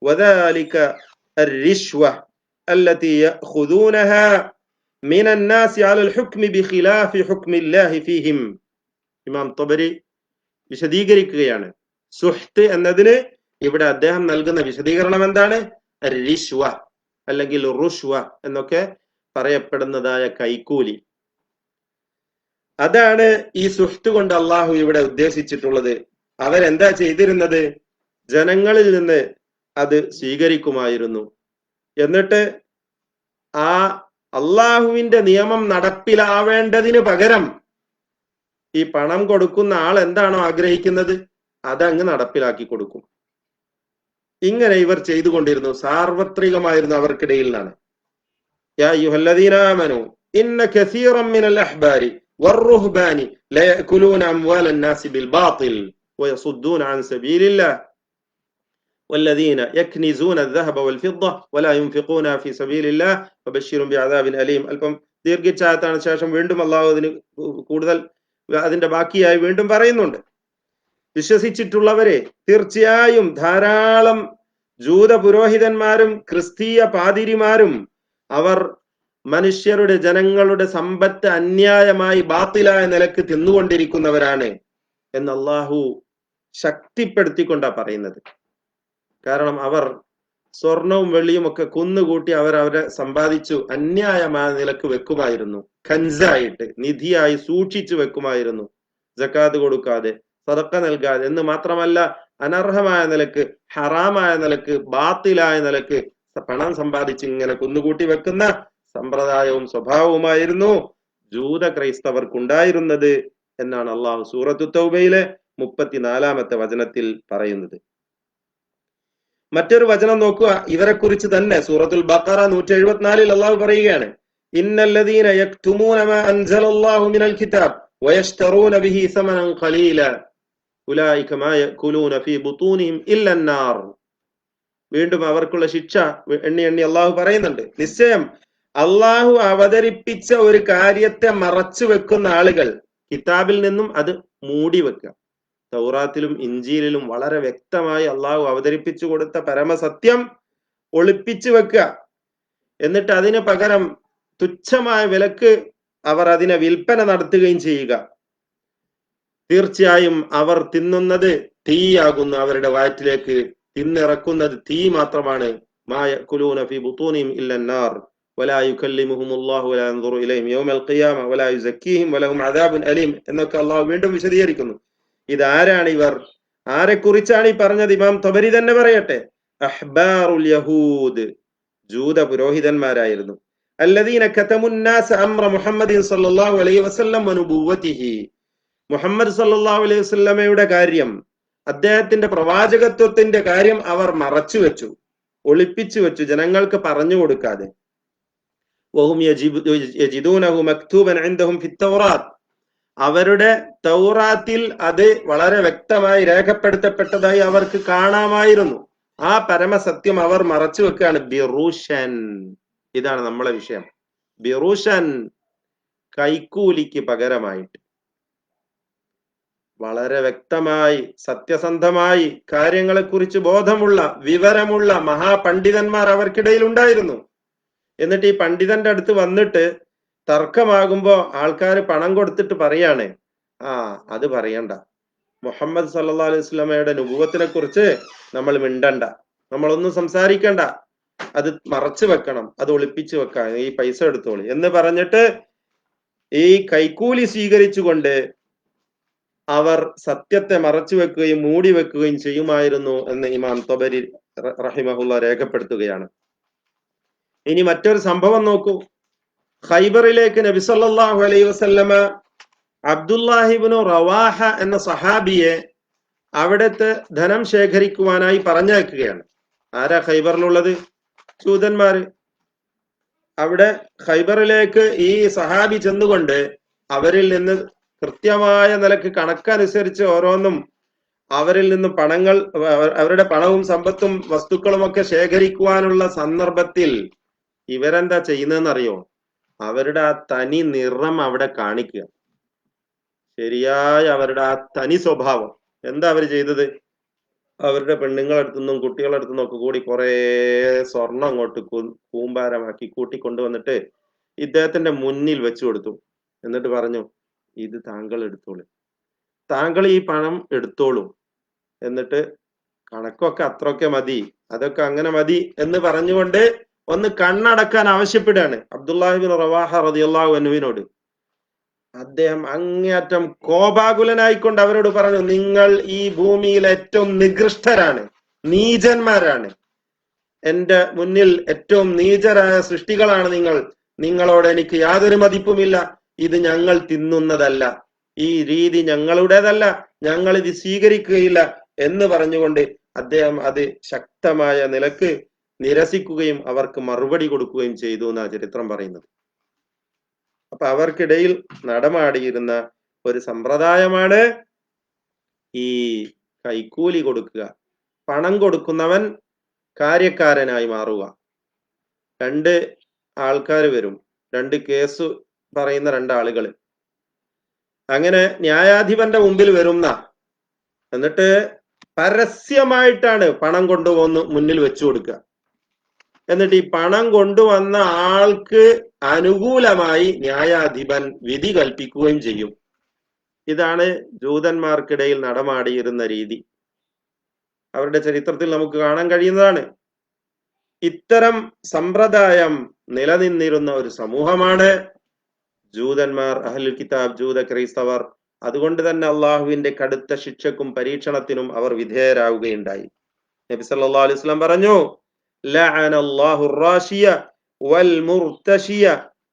വദാലിക അർരിശ്വ അല്ലതി യഖുദൂനഹാ മിനൻ നാസി അലൽ ഹുക്മി ബിഖിലാഫി ഹുക്മില്ലാഹി ഫീഹിം. ഇമാം ത്വബരി വിശദീകരിക്കുകയാണ്, സുഹ്ത് എന്നതിന് ഇവിടെ അദ്ദേഹം നൽകുന്ന വിശദീകരണം എന്താണ്? റിശ്വ അല്ലെങ്കിൽ റുഷ്വ എന്നൊക്കെ പറയപ്പെടുന്നതായ കൈക്കൂലി. അതാണ് ഈ സുഹ്ത് കൊണ്ട് അള്ളാഹു ഇവിടെ ഉദ്ദേശിച്ചിട്ടുള്ളത്. അവരെന്താ ചെയ്തിരുന്നത്? ജനങ്ങളിൽ നിന്ന് അത് സ്വീകരിക്കുമായിരുന്നു. എന്നിട്ട് ആ അള്ളാഹുവിന്റെ നിയമം നടപ്പിലാവേണ്ടതിന് പകരം ഈ പണം കൊടുക്കുന്ന ആൾ എന്താണോ ആഗ്രഹിക്കുന്നത് അതങ്ങ് നടപ്പിലാക്കി കൊടുക്കും. ഇങ്ങനെ ഇവർ ചെയ്തുകൊണ്ടിരുന്നു. സാർവത്രികമായിരുന്നു അവർക്കിടയിൽ നിന്നാണ്. യാ അയ്യുഹല്ലദീന ആമനൂ ഇന്ന കസീറൻ മിനൽ അഹ്ബാരി വറുഹ്ബാനി ലയഅകുലൂന അംവാലൻ നാസി ബിൽ ബാത്തിൽ വയസുദ്ദൂന അൻ സബീലില്ലാഹ് والذين يكنزون الذهب والفضة ولا ينفقونها في سبيل الله فبشرهم بعذاب أليم. അല്പം ദീർഘിച്ചായത്താണ്. ശേഷം വീണ്ടും അള്ളാഹു അതിന് കൂടുതൽ അതിന്റെ ബാക്കിയായി വീണ്ടും പറയുന്നുണ്ട്, വിശ്വസിച്ചിട്ടുള്ളവരെ, തീർച്ചയായും ധാരാളം ജൂത പുരോഹിതന്മാരും ക്രിസ്തീയ പാതിരിമാരും അവർ മനുഷ്യരുടെ ജനങ്ങളുടെ സമ്പത്ത് അന്യായമായി ബാത്തിലായ നിലക്ക് തിന്നുകൊണ്ടിരിക്കുന്നവരാണ് എന്ന് അള്ളാഹു ശക്തിപ്പെടുത്തിക്കൊണ്ടാ പറയുന്നത്. കാരണം അവർ സ്വർണവും വെള്ളിയും ഒക്കെ കുന്നുകൂട്ടി അവരെ സമ്പാദിച്ചു അന്യായമായ നിലക്ക് വെക്കുമായിരുന്നു. ഖൻസായിട്ട്, നിധിയായി സൂക്ഷിച്ചു വെക്കുമായിരുന്നു. സക്കാത്ത് കൊടുക്കാതെ, സദക്ക നൽകാതെ എന്ന് മാത്രമല്ല, അനർഹമായ നിലക്ക്, ഹറാമായ നിലക്ക്, ബാത്തിലായ നിലക്ക് പണം സമ്പാദിച്ച് ഇങ്ങനെ കുന്നുകൂട്ടി വെക്കുന്ന സമ്പ്രദായവും സ്വഭാവവുമായിരുന്നു ജൂത ക്രൈസ്തവർക്കുണ്ടായിരുന്നത് എന്നാണ് അള്ളാഹു സൂറത്തു തൗബയിലെ 34-ാമത്തെ വചനത്തിൽ പറയുന്നത്. മറ്റൊരു വചനം നോക്കുക, ഇവരെ കുറിച്ച് തന്നെ സൂറത്തുൽ ബഖറ 174-ൽ അള്ളാഹു പറയുകയാണ്, ഇന്നല്ലദീന യക്തുമൂന മാ അൻസലല്ലാഹു മിനൽ കിതാബ് വയശ്തറൂന ബിഹി സമനൻ ഖലീല ഉലൈക മാ യഅകുലൂന ഫീ ബുതൂനിഹിം ഇല്ലൻ നാർ. വീണ്ടും അവർക്കുള്ള ശിക്ഷ എണ്ണി എണ്ണി അള്ളാഹു പറയുന്നുണ്ട്. നിശ്ചയം അള്ളാഹു അവതരിപ്പിച്ച ഒരു കാര്യത്തെ മറച്ചു വെക്കുന്ന ആളുകൾ, കിതാബിൽ നിന്നും അത് മൂടി വെക്കുക. തൗറാത്തിലും ഇഞ്ചീലിലും വളരെ വ്യക്തമായി അള്ളാഹു അവതരിപ്പിച്ചു കൊടുത്ത പരമസത്യം ഒളിപ്പിച്ചു വെക്കുക. എന്നിട്ട് അതിന് പകരം തുച്ഛമായ വിലക്ക് അവർ അതിനെ വിൽപ്പന നടത്തുകയും ചെയ്യുക. തീർച്ചയായും അവർ തിന്നുന്നത് തീയാകുന്നു. അവരുടെ വയറ്റിലേക്ക് തിന്നിറക്കുന്നത് തീ മാത്രമാണ്. മാ യഅകുലൂന ഫീ ബുതൂനിഹിം ഇല്ലൻ നാർ വലാ യുകല്ലിമുഹുമുല്ലാഹു വലാ യൻദുറു ഇലൈഹിം യൗമൽ ഖിയാമ വലാ യുസക്കീഹിം വലഹും അദാബുൻ അലീം എന്നൊക്കെ അള്ളാഹു വീണ്ടും വിശദീകരിക്കുന്നു. ഇതാരാണ് ഇവർ? ആരെക്കുറിച്ചാണ് ഈ പറഞ്ഞത്? ഇമാം ത്വബരി തന്നെ പറയട്ടെ, അഹ്ബാറുൽ യഹൂദ്, ജൂത പുരോഹിതന്മാരായിരുന്നു. അല്ലദീന കതമുന്നാസ അംറ മുഹമ്മദിൻ സല്ലല്ലാഹു അലൈഹി വസല്ലം വനുബുവ്വതിഹി, മുഹമ്മദ് സല്ലല്ലാഹു അലൈഹി വസല്ലമയുടെ കാര്യം, അദ്ദേഹത്തിന്റെ പ്രവാചകത്വത്തിന്റെ കാര്യം അവർ മറച്ചു വെച്ചു, ഒളിപ്പിച്ചു വെച്ചു, ജനങ്ങൾക്ക് പറഞ്ഞു കൊടുക്കാതെ. വഹും യജിദൂനഹു മക്തൂബൻ ഇൻദഹും ഫിത്തൗറാത്ത്, അവരുടെ തൗറാത്തിൽ അത് വളരെ വ്യക്തമായി രേഖപ്പെടുത്തപ്പെട്ടതായി അവർക്ക് കാണാമായിരുന്നു. ആ പരമസത്യം അവർ മറച്ചു വെക്കുകയാണ്. ബിറൂഷൻ, ഇതാണ് നമ്മളെ വിഷയം. ബിറൂഷൻ, കൈക്കൂലിക്ക് പകരമായിട്ട്. വളരെ വ്യക്തമായി സത്യസന്ധമായി കാര്യങ്ങളെക്കുറിച്ച് ബോധമുള്ള വിവരമുള്ള മഹാപണ്ഡിതന്മാർ അവർക്കിടയിൽ ഉണ്ടായിരുന്നു. എന്നിട്ട് ഈ പണ്ഡിതന്റെ അടുത്ത് വന്നിട്ട് തർക്കമാകുമ്പോ ആൾക്കാർ പണം കൊടുത്തിട്ട് പറയാണ്, അത് പറയണ്ട, മുഹമ്മദ് സല്ലല്ലാഹു അലൈഹി വസല്ലമയുടെ നുബുവത്തിനെ കുറിച്ച് നമ്മൾ മിണ്ടണ്ട, നമ്മളൊന്നും സംസാരിക്കണ്ട, അത് മറച്ചു വെക്കണം, അത് ഒളിപ്പിച്ചു വെക്കാം, ഈ പൈസ എടുത്തോളി എന്ന് പറഞ്ഞിട്ട് ഈ കൈക്കൂലി സ്വീകരിച്ചുകൊണ്ട് അവർ സത്യത്തെ മറച്ചു വെക്കുകയും മൂടി വെക്കുകയും ചെയ്യുമായിരുന്നു എന്ന് ഇമാം ത്വബരി റഹിമഹുള്ള രേഖപ്പെടുത്തുകയാണ്. ഇനി മറ്റൊരു സംഭവം നോക്കൂ. ഖൈബറിലേക്ക് നബി സല്ലല്ലാഹു അലൈഹി വസല്ലമ അബ്ദുല്ലാഹിബ്നു റവാഹ എന്ന സഹാബിയെ അവിടുത്തെ ധനം ശേഖരിക്കുവാനായി പറഞ്ഞയക്കുകയാണ്. ആരാ ഖൈബറിലുള്ളത്? ജൂതന്മാര്. അവിടെ ഖൈബറിലേക്ക് ഈ സഹാബി ചെന്നുകൊണ്ട് അവരിൽ നിന്ന് കൃത്യമായ നിലക്ക് കണക്കനുസരിച്ച് ഓരോന്നും അവരിൽ നിന്ന് പണങ്ങൾ, അവരുടെ പണവും സമ്പത്തും വസ്തുക്കളും ഒക്കെ ശേഖരിക്കുവാനുള്ള സന്ദർഭത്തിൽ ഇവരെന്താ ചെയ്യുന്നതെന്നറിയോ? അവരുടെ ആ തനി നിറം അവിടെ കാണിക്കുക, ശരിയായ അവരുടെ ആ തനി സ്വഭാവം. എന്താ അവർ ചെയ്തത്? അവരുടെ പെണ്ണുങ്ങളടുത്തുനിന്നും കുട്ടികളടുത്തുനിന്നും ഒക്കെ കൂടി കുറെ സ്വർണം അങ്ങോട്ട് കൂമ്പാരമാക്കി കൂട്ടിക്കൊണ്ടുവന്നിട്ട് ഇദ്ദേഹത്തിന്റെ മുന്നിൽ വെച്ചു കൊടുത്തു. എന്നിട്ട് പറഞ്ഞു, ഇത് താങ്കൾ എടുത്തോളൂ, താങ്കൾ ഈ പണം എടുത്തോളൂ, എന്നിട്ട് കണക്കൊക്കെ അത്രയൊക്കെ മതി, അതൊക്കെ അങ്ങനെ മതി എന്ന് പറഞ്ഞുകൊണ്ട് ഒന്ന് കണ്ണടക്കാൻ ആവശ്യപ്പെടുകയാണ് അബ്ദുല്ലാഹിബിൻ റവാഹ റളിയല്ലാഹു അൻഹുവിനോട്. അദ്ദേഹം അങ്ങേയറ്റം കോപാകുലനായിക്കൊണ്ട് അവരോട് പറഞ്ഞു, നിങ്ങൾ ഈ ഭൂമിയിൽ ഏറ്റവും നികൃഷ്ടരാണ്, നീചന്മാരാണ്, എന്റെ മുന്നിൽ ഏറ്റവും നീചരായ സൃഷ്ടികളാണ് നിങ്ങൾ, നിങ്ങളോട് എനിക്ക് യാതൊരു മതിപ്പുമില്ല, ഇത് ഞങ്ങൾ തിന്നുന്നതല്ല, ഈ രീതി ഞങ്ങളുടേതല്ല, ഞങ്ങൾ ഇത് സ്വീകരിക്കുകയില്ല എന്ന് പറഞ്ഞുകൊണ്ട് അദ്ദേഹം അത് ശക്തമായ നിലക്ക് നിരസിക്കുകയും അവർക്ക് മറുപടി കൊടുക്കുകയും ചെയ്തു എന്നാണ് ചരിത്രം പറയുന്നത്. അപ്പൊ അവർക്കിടയിൽ നടമാടിയിരുന്ന ഒരു സമ്പ്രദായമാണ് ഈ കൈക്കൂലി കൊടുക്കുക. പണം കൊടുക്കുന്നവൻ കാര്യക്കാരനായി മാറുക. രണ്ട് ആൾക്കാർ വരും, രണ്ട് കേസ് പറയുന്ന രണ്ടാളുകൾ, അങ്ങനെ ന്യായാധിപന്റെ മുമ്പിൽ വരുന്ന, എന്നിട്ട് പരസ്യമായിട്ടാണ് പണം കൊണ്ടുവന്ന് മുന്നിൽ വെച്ചു കൊടുക്കുക. എന്നിട്ട് ഈ പണം കൊണ്ടുവന്ന ആൾക്ക് അനുകൂലമായി ന്യായാധിപൻ വിധി കൽപ്പിക്കുകയും ചെയ്യും. ഇതാണ് ജൂതന്മാർക്കിടയിൽ നടമാടിയിരുന്ന രീതി. അവരുടെ ചരിത്രത്തിൽ നമുക്ക് കാണാൻ കഴിയുന്നതാണ്. ഇത്തരം സമ്പ്രദായം നിലനിന്നിരുന്ന ഒരു സമൂഹമാണ് ജൂതന്മാർ, അഹ്ലുൽ കിതാബ്, ജൂത ക്രൈസ്തവർ. അതുകൊണ്ട് തന്നെ അള്ളാഹുവിന്റെ കടുത്ത ശിക്ഷക്കും പരീക്ഷണത്തിനും അവർ വിധേയരാകുകയുണ്ടായി. നബി സല്ലല്ലാഹു അലൈഹി വസല്ലം പറഞ്ഞു, ലഅന അല്ലാഹു റാശിയ വൽ മുർതശിയ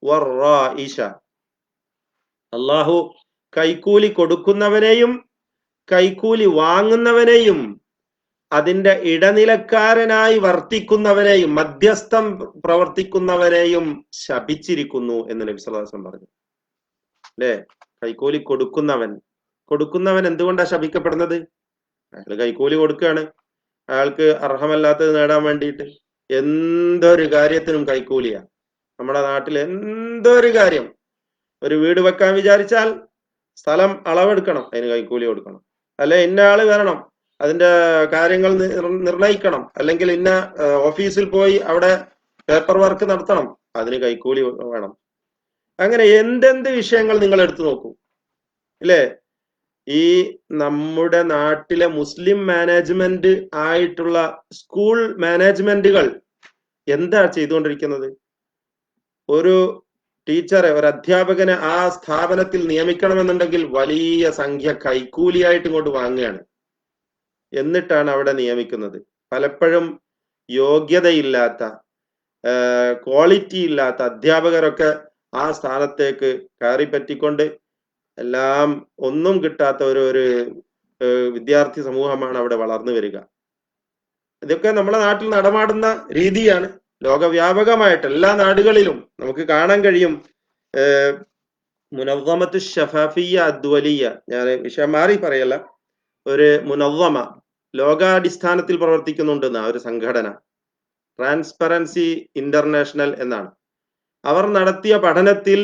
വറായിശ. അള്ളാഹു കൈക്കൂലി കൊടുക്കുന്നവനെയും കൈക്കൂലി വാങ്ങുന്നവനെയും അതിന്റെ ഇടനിലക്കാരനായി വർത്തിക്കുന്നവനെയും മധ്യസ്ഥം പ്രവർത്തിക്കുന്നവനെയും ശപിച്ചിരിക്കുന്നു എന്ന് നബി സല്ലല്ലാഹു അലൈഹി വസല്ലം പറഞ്ഞു. അല്ലേ? കൈക്കൂലി കൊടുക്കുന്നവൻ എന്തുകൊണ്ടാണ് ശപിക്കപ്പെടുന്നത്? അയാൾ കൈക്കൂലി കൊടുക്കുകയാണ്, അയാൾക്ക് അർഹമല്ലാത്തത് നേടാൻ വേണ്ടിയിട്ട്. എന്തൊരു കാര്യത്തിനും കൈക്കൂലിയാ. നമ്മുടെ നാട്ടിൽ എന്തൊരു കാര്യം, ഒരു വീട് വെക്കാൻ വിചാരിച്ചാൽ സ്ഥലം അളവെടുക്കണം, അതിന് കൈക്കൂലി കൊടുക്കണം. അല്ലെ ഇന്ന ആള് വരണം, അതിന്റെ കാര്യങ്ങൾ നിർണയിക്കണം, അല്ലെങ്കിൽ ഇന്ന ഓഫീസിൽ പോയി അവിടെ പേപ്പർ വർക്ക് നടത്തണം, അതിന് കൈക്കൂലി വേണം. അങ്ങനെ എന്തെന്ത് വിഷയങ്ങൾ നിങ്ങൾ എടുത്തു നോക്കൂ, ഇല്ലേ? ഈ നമ്മുടെ നാട്ടിലെ മുസ്ലിം മാനേജ്മെന്റ് ആയിട്ടുള്ള സ്കൂൾ മാനേജ്മെന്റുകൾ എന്താ ചെയ്തുകൊണ്ടിരിക്കുന്നത്? ഒരു ടീച്ചറെ, ഒരു അധ്യാപകനെ ആ സ്ഥാപനത്തിൽ നിയമിക്കണമെന്നുണ്ടെങ്കിൽ വലിയ സംഖ്യ കൈക്കൂലിയായിട്ട് ഇങ്ങോട്ട് വാങ്ങുകയാണ്. എന്നിട്ടാണ് അവിടെ നിയമിക്കുന്നത്. പലപ്പോഴും യോഗ്യതയില്ലാത്ത, ക്വാളിറ്റി ഇല്ലാത്ത അധ്യാപകരൊക്കെ ആ സ്ഥാനത്തേക്ക് കയറിപ്പറ്റിക്കൊണ്ട് എല്ലാം ഒന്നും കിട്ടാത്ത ഒരു വിദ്യാർത്ഥി സമൂഹമാണ് അവിടെ വളർന്നു വരിക. ഇതൊക്കെ നമ്മുടെ നാട്ടിൽ നടമാടുന്ന രീതിയാണ്. ലോകവ്യാപകമായിട്ട് എല്ലാ നാടുകളിലും നമുക്ക് കാണാൻ കഴിയും. മുനവ്വമത്തു ഷഫാഫിയ്യ അദ്വലിയ, ഞാൻ വിഷയം മാറി പറയല്ല, ഒരു മുനവ്വമ ലോകാടിസ്ഥാനത്തിൽ പ്രവർത്തിക്കുന്നുണ്ടെന്ന ഒരു സംഘടന, ട്രാൻസ്പെറൻസി ഇന്റർനാഷണൽ എന്നാണ്. അവർ നടത്തിയ പഠനത്തിൽ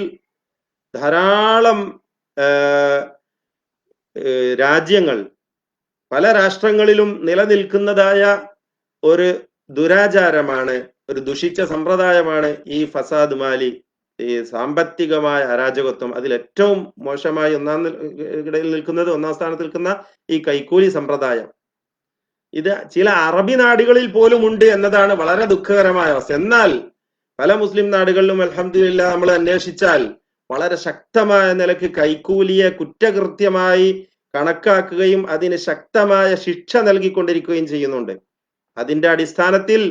ധാരാളം രാജ്യങ്ങൾ, പല രാഷ്ട്രങ്ങളിലും നിലനിൽക്കുന്നതായ ഒരു ദുരാചാരമാണ്, ഒരു ദുഷിച്ച സമ്പ്രദായമാണ് ഈ ഫസാദ് മാലി, ഈ സാമ്പത്തികമായ അരാജകത്വം. അതിൽ ഏറ്റവും മോശമായി ഒന്നാം സ്ഥാനത്ത് നിൽക്കുന്ന ഈ കൈക്കൂലി സമ്പ്രദായം. ഇത് ചില അറബി നാടുകളിൽ പോലും ഉണ്ട് എന്നതാണ് വളരെ ദുഃഖകരമായ അവസ്ഥ. എന്നാൽ പല മുസ്ലിം നാടുകളിലും അൽഹംദുലില്ലാഹ് നമ്മൾ അന്വേഷിച്ചാൽ വളരെ ശക്തമായ നിലക്ക് കൈക്കൂലിയെ കുറ്റകൃത്യമായി കണക്കാക്കുകയും അതിന് ശക്തമായ ശിക്ഷ നൽകിക്കൊണ്ടിരിക്കുകയും ചെയ്യുന്നുണ്ട്. അതിന്റെ അടിസ്ഥാനത്തിൽ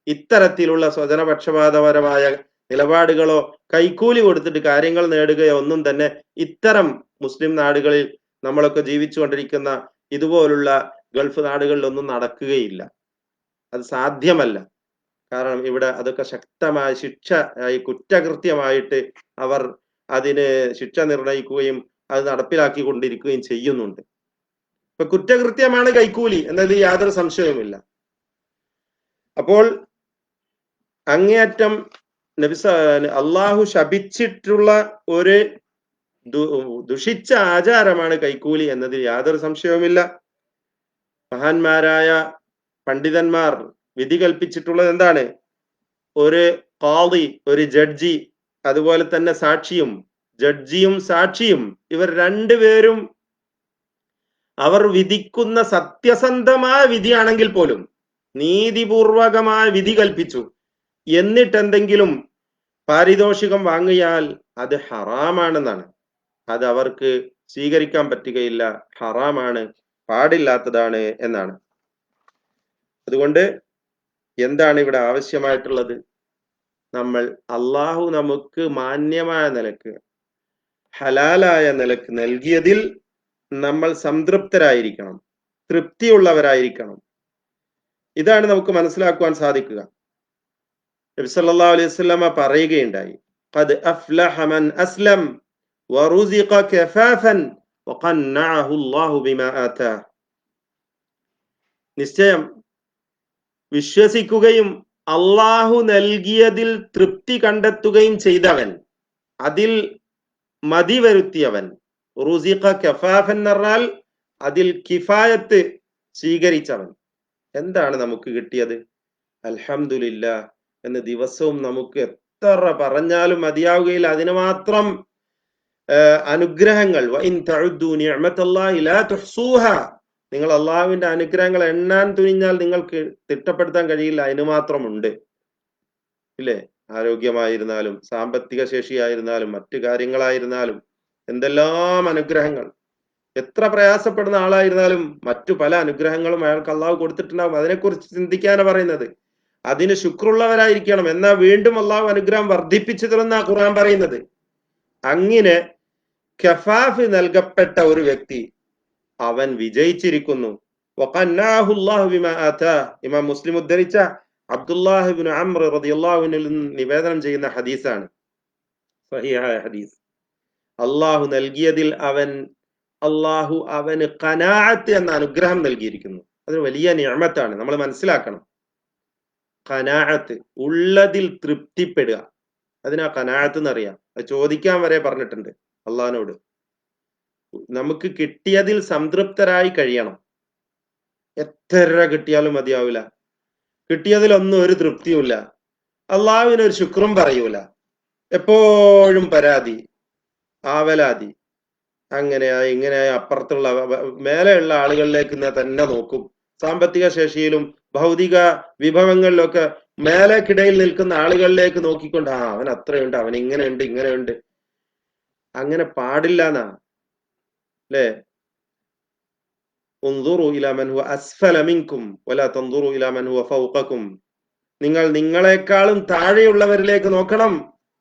ഇത്തരത്തിലുള്ള സ്വജനപക്ഷപാതപരമായ നിലപാടുകളോ കൈക്കൂലി കൊടുത്തിട്ട് കാര്യങ്ങൾ നേടുകയോ ഒന്നും തന്നെ ഇത്തരം മുസ്ലിം നാടുകളിൽ നമ്മളൊക്കെ ജീവിച്ചുകൊണ്ടിരിക്കുന്ന ഇതുപോലുള്ള ഗൾഫ് നാടുകളിലൊന്നും നടക്കുകയില്ല. അത് സാധ്യമല്ല. കാരണം ഇവിടെ അതൊക്കെ ശക്തമായ ശിക്ഷ, കുറ്റകൃത്യമായിട്ട് അവർ അതിന് ശിക്ഷ നിർണയിക്കുകയും അത് നടപ്പിലാക്കി കൊണ്ടിരിക്കുകയും ചെയ്യുന്നുണ്ട്. ഇപ്പൊ കുറ്റകൃത്യമാണ് കൈക്കൂലി എന്നതിൽ യാതൊരു സംശയവുമില്ല. അപ്പോൾ അങ്ങേയറ്റം അള്ളാഹു ശപിച്ചിട്ടുള്ള ഒരു ദുഷിച്ച ആചാരമാണ് കൈക്കൂലി എന്നതിൽ യാതൊരു സംശയവുമില്ല. മഹാന്മാരായ പണ്ഡിതന്മാർ വിധി കൽപ്പിച്ചിട്ടുള്ളത് എന്താണ്? ഒരു ഖാദി, ഒരു ജഡ്ജി, അതുപോലെ തന്നെ സാക്ഷിയും, ജഡ്ജിയും സാക്ഷിയും, ഇവർ രണ്ടുപേരും അവർ വിധിക്കുന്ന സത്യസന്ധമായ വിധിയാണെങ്കിൽ പോലും, നീതിപൂർവകമായ വിധി കൽപ്പിച്ചു, എന്നിട്ടെന്തെങ്കിലും പാരിതോഷികം വാങ്ങിയാൽ അത് ഹറാമാണെന്നാണ്. അത് അവർക്ക് സ്വീകരിക്കാൻ പറ്റുകയില്ല, ഹറാമാണ്, പാടില്ലാത്തതാണ് എന്നാണ്. അതുകൊണ്ട് എന്താണ് ഇവിടെ ആവശ്യമായിട്ടുള്ളത്? നമ്മൾ അള്ളാഹു നമുക്ക് മാന്യമായ നിലക്ക്, ഹലാലായ നിലക്ക് നൽകിയതിൽ നമ്മൾ സംതൃപ്തരായിരിക്കണം, തൃപ്തിയുള്ളവരായിരിക്കണം. ഇതാണ് നമുക്ക് മനസ്സിലാക്കുവാൻ സാധിക്കുക. നബി സല്ലല്ലാഹു അലൈഹി വസല്ലമ പറയുകയുണ്ടായി, ഖദ് അഫ്ലഹ മൻ അസ്ലം വറുസിഖ കഫാഫൻ വഖന്നഅഹു അല്ലാഹു ബിമാ ആതാ. നിശ്ചയം വിശ്വസിക്കുകയും അള്ളാഹു നൽകിയതിൽ തൃപ്തി കണ്ടെത്തുകയും ചെയ്തവൻ, അതിൽ മതി വരുത്തിയവൻ, റുസിഖ കഫാഫൻ എന്ന് പറഞ്ഞാൽ അതിൽ കിഫായത്ത് സ്വീകരിച്ചവൻ. എന്താണ് നമുക്ക് കിട്ടിയത്? അൽഹംദുലില്ലാ എന്ന് ദിവസവും നമുക്ക് എത്ര പറഞ്ഞാലും മതിയാവുകയില്ല. അതിന് മാത്രം അനുഗ്രഹങ്ങൾ, വഇൻ തഉദ്ദു നിഅമതല്ലാഹി ലാ തുഹ്സൂഹാ, നിങ്ങൾ അള്ളാഹുവിന്റെ അനുഗ്രഹങ്ങൾ എണ്ണാൻ തുനിഞ്ഞാൽ നിങ്ങൾക്ക് തിട്ടപ്പെടുത്താൻ കഴിയില്ല, അതിന് മാത്രമുണ്ട്. ഇല്ലേ? ആരോഗ്യമായിരുന്നാലും, സാമ്പത്തിക ശേഷിയായിരുന്നാലും, മറ്റു കാര്യങ്ങളായിരുന്നാലും, എന്തെല്ലാം അനുഗ്രഹങ്ങൾ. എത്ര പ്രയാസപ്പെടുന്ന ആളായിരുന്നാലും മറ്റു പല അനുഗ്രഹങ്ങളും അയാൾക്ക് അള്ളാഹു കൊടുത്തിട്ടുണ്ടാവും. അതിനെക്കുറിച്ച് ചിന്തിക്കാനാണ് പറയുന്നത്. അതിന് ശുക്രുള്ളവരായിരിക്കണം. എന്നാൽ വീണ്ടും അള്ളാഹു അനുഗ്രഹം വർദ്ധിപ്പിച്ചു തരുന്ന ഖുർആൻ പറയുന്നത്. അങ്ങനെ കഫാഫ് നൽകപ്പെട്ട ഒരു വ്യക്തി, അവൻ വിജയിച്ചിരിക്കുന്നു. വഖന്നഅഹു അല്ലാഹു ബിമാ ആതാ. ഇമാം മുസ്ലിം ഉദ്ധരിച്ച അബ്ദുല്ലാഹ് ഇബ്നു അംർ റളിയല്ലാഹു അൻഹു നിവേദനം ചെയ്യുന്ന ഹദീസാണ്, സഹീഹായ ഹദീസ്. അള്ളാഹു നൽകിയതിൽ അള്ളാഹു അവന് ഖനാഅത്ത് എന്ന അനുഗ്രഹം നൽകിയിരിക്കുന്നു. അതൊരു വലിയ നിഅമത്താണ്, നമ്മൾ മനസ്സിലാക്കണം. ഖനാഅത്ത്, ഉള്ളതിൽ തൃപ്തിപ്പെടുക, അതിനാ ഖനാഅത്ത് എന്നറിയാം. അത് ചോദിക്കാൻ വരെ പറഞ്ഞിട്ടുണ്ട് അള്ളാഹിനോട്. നമുക്ക് കിട്ടിയതിൽ സംതൃപ്തരായി കഴിയണം. എത്ര കിട്ടിയാലും മതിയാവില്ല, കിട്ടിയതിലൊന്നും ഒരു തൃപ്തിയുമില്ല, അള്ളാഹുവിനൊരു ശുക്രും പറയൂല, എപ്പോഴും പരാതി, ആവലാതി, അങ്ങനെയായി ഇങ്ങനെയായി അപ്പുറത്തുള്ള മേലെയുള്ള ആളുകളിലേക്ക് തന്നെ നോക്കും. സാമ്പത്തിക ശേഷിയിലും ഭൗതിക വിഭവങ്ങളിലൊക്കെ മേലേക്കിടയിൽ നിൽക്കുന്ന ആളുകളിലേക്ക് നോക്കിക്കൊണ്ട്, അവൻ അത്രയുണ്ട്, അവൻ ഇങ്ങനെയുണ്ട്, ഇങ്ങനെയുണ്ട്. അങ്ങനെ പാടില്ല എന്നാ അല്ലേ? ഉൻദുറു ഇലാ മൻ ഹുവ അസ്ഫല മിൻകും വലാ തൻദുറു ഇലാ മൻ ഹുവ ഫൗഖകും. നിങ്ങൾ നിങ്ങളെക്കാളും താഴെയുള്ളവരിലേക്ക് നോക്കണം,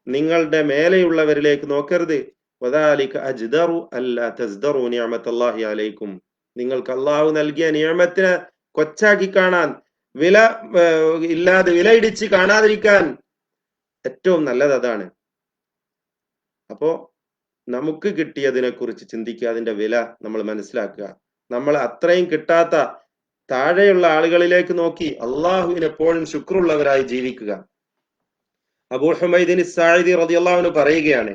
നിങ്ങളുടെ മേലെയുള്ളവരിലേക്ക് നോക്കരുത്. വദാലിക അജ്ദറു അല്ലാ തസ്ദറു നിഅമതല്ലാഹി അലൈക്കും. നിങ്ങൾക്ക് അള്ളാഹു നൽകിയ നിഅമത്തിനെ കൊച്ചാക്കി കാണാൻ, വിലയിടിച്ച് കാണാതിരിക്കാൻ ഏറ്റവും നല്ലത് അതാണ്. അപ്പോ നമുക്ക് കിട്ടിയതിനെ കുറിച്ച് ചിന്തിക്കുക, അതിന്റെ വില നമ്മൾ മനസ്സിലാക്കുക. നമ്മൾ അത്രയും കിട്ടാത്ത താഴെയുള്ള ആളുകളിലേക്ക് നോക്കി അള്ളാഹുവിന് എപ്പോഴും ശുക്രുള്ളവരായി ജീവിക്കുക. അബൂ ഹുമൈദിൻ സാഇദി റളിയല്ലാഹു അൻഹു പറയുകയാണ്,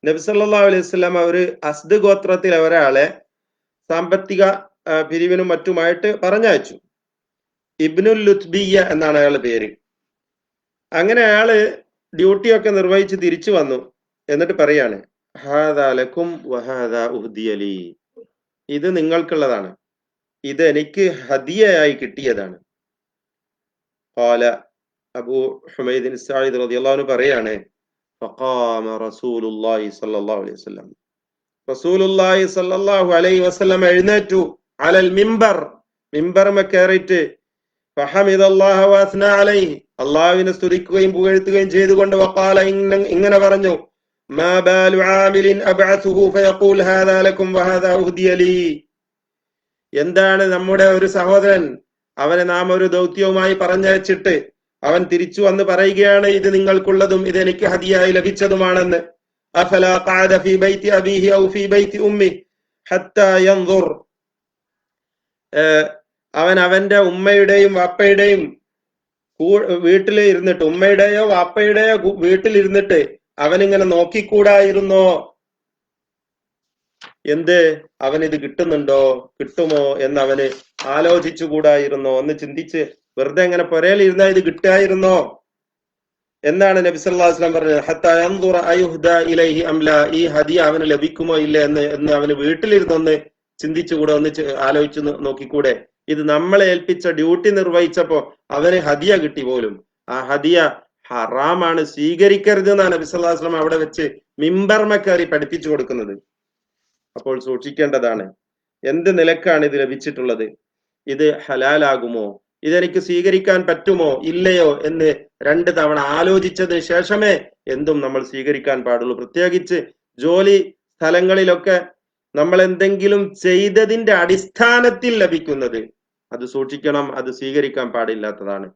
നബി സല്ലല്ലാഹു അലൈഹി വസല്ലം ഒരു അസ്ദ് ഗോത്രത്തിലെ ഒരാളെ സാമ്പത്തിക പിരിവിനും മറ്റുമായിട്ട് പറഞ്ഞയച്ചു. ഇബ്നുൽ ലുത്ബിയ്യ എന്നാണ് അയാളുടെ പേര്. അങ്ങനെ അയാള് ഡ്യൂട്ടിയൊക്കെ നിർവഹിച്ച് തിരിച്ചു വന്നു. എന്നിട്ട് പറയാണ്, ഹാദാ ലക്കും വഹാദാ ഉഹ്ദിയ ലീ. ഇത് നിങ്ങൾക്കുള്ളതാണ്, ഇത് എനിക്ക് ഹദിയയായി കിട്ടിയതാണ്. ഖാല അബൂ ഹുമൈദിൻ സാഇദ് റളിയല്ലാഹു അൻഹു പറയാണ്, ഫഖാമ റസൂലുള്ളാഹി സ്വല്ലല്ലാഹു അലൈഹി വസല്ലം. റസൂലുള്ളാഹി സ്വല്ലല്ലാഹു അലൈഹി വസല്ലം എഴുന്നേറ്റു, അലൽ മിമ്പർ, മിമ്പർമേ കയറിയിട്ട്, ഫഹമിദല്ലാഹു വഅസ്ന അലൈഹി, അല്ലാഹുവിനെ സ്തുതിക്കുകയും പുകഴ്ത്തുകയും ചെയ്തുകൊണ്ട്, വഖാല, ഇങ്ങനെ പറഞ്ഞു, മാ ബാലു ആമിലിൻ അബ്അസുഹു ഫയഖൂൽ ഹാദാ ലക്കും വഹാദാ ഉഹ്ദിയ ലീ. എന്താണ് നമ്മുടെ ഒരു സഹോദരൻ, അവനെ നാം ഒരു ദൗത്യവുമായി പറഞ്ഞയച്ചിട്ട് അവൻ തിരിച്ചു വന്ന് പറയുകയാണ്, ഇത് നിങ്ങൾക്കുള്ളതും ഇത് എനിക്ക് ഹദിയായി ലഭിച്ചതുമാണെന്ന്. അഫലാ ഖഅദ ഫീ ബൈതി അബീഹി ഔ ഫീ ബൈതി ഉമ്മി ഹത്താ യൻദുർ. അവൻ അവന്റെ ഉമ്മയുടെയും വാപ്പയുടെയും വീട്ടിൽ ഇരുന്നിട്ട്, ഉമ്മയുടെയോ വാപ്പയുടെയോ വീട്ടിലിരുന്നിട്ട് അവനിങ്ങനെ നോക്കിക്കൂടായിരുന്നോ? എന്ത്, അവനിത് കിട്ടുന്നുണ്ടോ, കിട്ടുമോ എന്ന് അവന് ആലോചിച്ചുകൂടായിരുന്നോ? ഒന്ന് ചിന്തിച്ച്, വെറുതെ ഇങ്ങനെ പുരയിൽ ഇരുന്നാൽ ഇത് കിട്ടായിരുന്നോ എന്നാണ് നബി സല്ലല്ലാഹു അലൈഹി വസല്ലം പറഞ്ഞത്. ഹത്താ യൻദുറ അയുഹ്ദ ഇലൈഹി അംല, ഈ ഹദിയ അവന് ലഭിക്കുമോ ഇല്ല എന്ന് അവന് വീട്ടിലിരുന്നൊന്ന് ചിന്തിച്ചുകൂടെ, ഒന്ന് ആലോചിച്ച് നോക്കിക്കൂടെ? ഇത് നമ്മളെ ഏൽപ്പിച്ച ഡ്യൂട്ടി നിർവഹിച്ചപ്പോ അവന് ഹദിയ കിട്ടി പോലും. ആ ഹദിയ ഹറാമാണ്, സ്വീകരിക്കരുത് എന്നാണ് നബി സല്ലല്ലാഹു അലൈഹി വസല്ലം അവിടെ വെച്ച് മിമ്പർമ കയറി പഠിപ്പിച്ചു കൊടുക്കുന്നത്. അപ്പോൾ സൂക്ഷിക്കേണ്ടതാണ്. എന്ത് നിലക്കാണ് ഇത് ലഭിച്ചിട്ടുള്ളത്? ഇത് ഹലാലാകുമോ, ഇതെനിക്ക് സ്വീകരിക്കാൻ പറ്റുമോ ഇല്ലയോ എന്ന് 2 തവണ ആലോചിച്ചതിന് ശേഷമേ എന്തും നമ്മൾ സ്വീകരിക്കാൻ പാടുള്ളൂ. പ്രത്യേകിച്ച് ജോലി സ്ഥലങ്ങളിലൊക്കെ നമ്മൾ എന്തെങ്കിലും ചെയ്തതിന്റെ അടിസ്ഥാനത്തിൽ ലഭിക്കുന്നത്, അത് സൂക്ഷിക്കണം, അത് സ്വീകരിക്കാൻ പാടില്ലാത്തതാണ്.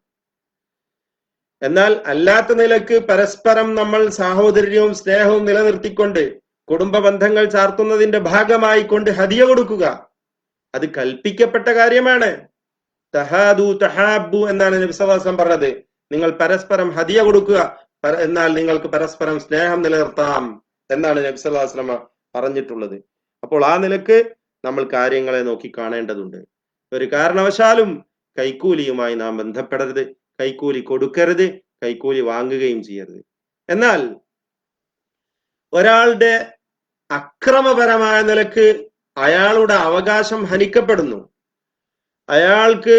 എന്നാൽ അല്ലാത്ത നിലക്ക് പരസ്പരം നമ്മൾ സാഹോദര്യവും സ്നേഹവും നിലനിർത്തിക്കൊണ്ട് കുടുംബ ബന്ധങ്ങൾ ചാർത്തുന്നതിന്റെ ഭാഗമായി കൊണ്ട് ഹദിയ കൊടുക്കുക, അത് കൽപ്പിക്കപ്പെട്ട കാര്യമാണ്. തഹാദു തഹാബു എന്നാണ് നബി സല്ലല്ലാഹു അലൈഹി വസല്ലം പറഞ്ഞത്. നിങ്ങൾ പരസ്പരം ഹദിയ കൊടുക്കുക, എന്നാൽ നിങ്ങൾക്ക് പരസ്പരം സ്നേഹം നിലനിർത്താം എന്നാണ് നബി സല്ലല്ലാഹു അലൈഹി വസല്ലം പറഞ്ഞിട്ടുള്ളത്. അപ്പോൾ ആ നിലക്ക് നമ്മൾ കാര്യങ്ങളെ നോക്കി കാണേണ്ടതുണ്ട്. ഒരു കാരണവശാലും കൈക്കൂലിയുമായി നാം ബന്ധപ്പെടരുത്, കൈക്കൂലി കൊടുക്കരുത്, കൈക്കൂലി വാങ്ങുകയും ചെയ്യരുത്. എന്നാൽ ഒരാളുടെ അക്രമപരമായ നിലക്ക് അയാളുടെ അവകാശം ഹനിക്കപ്പെടുന്നു, അയാൾക്ക്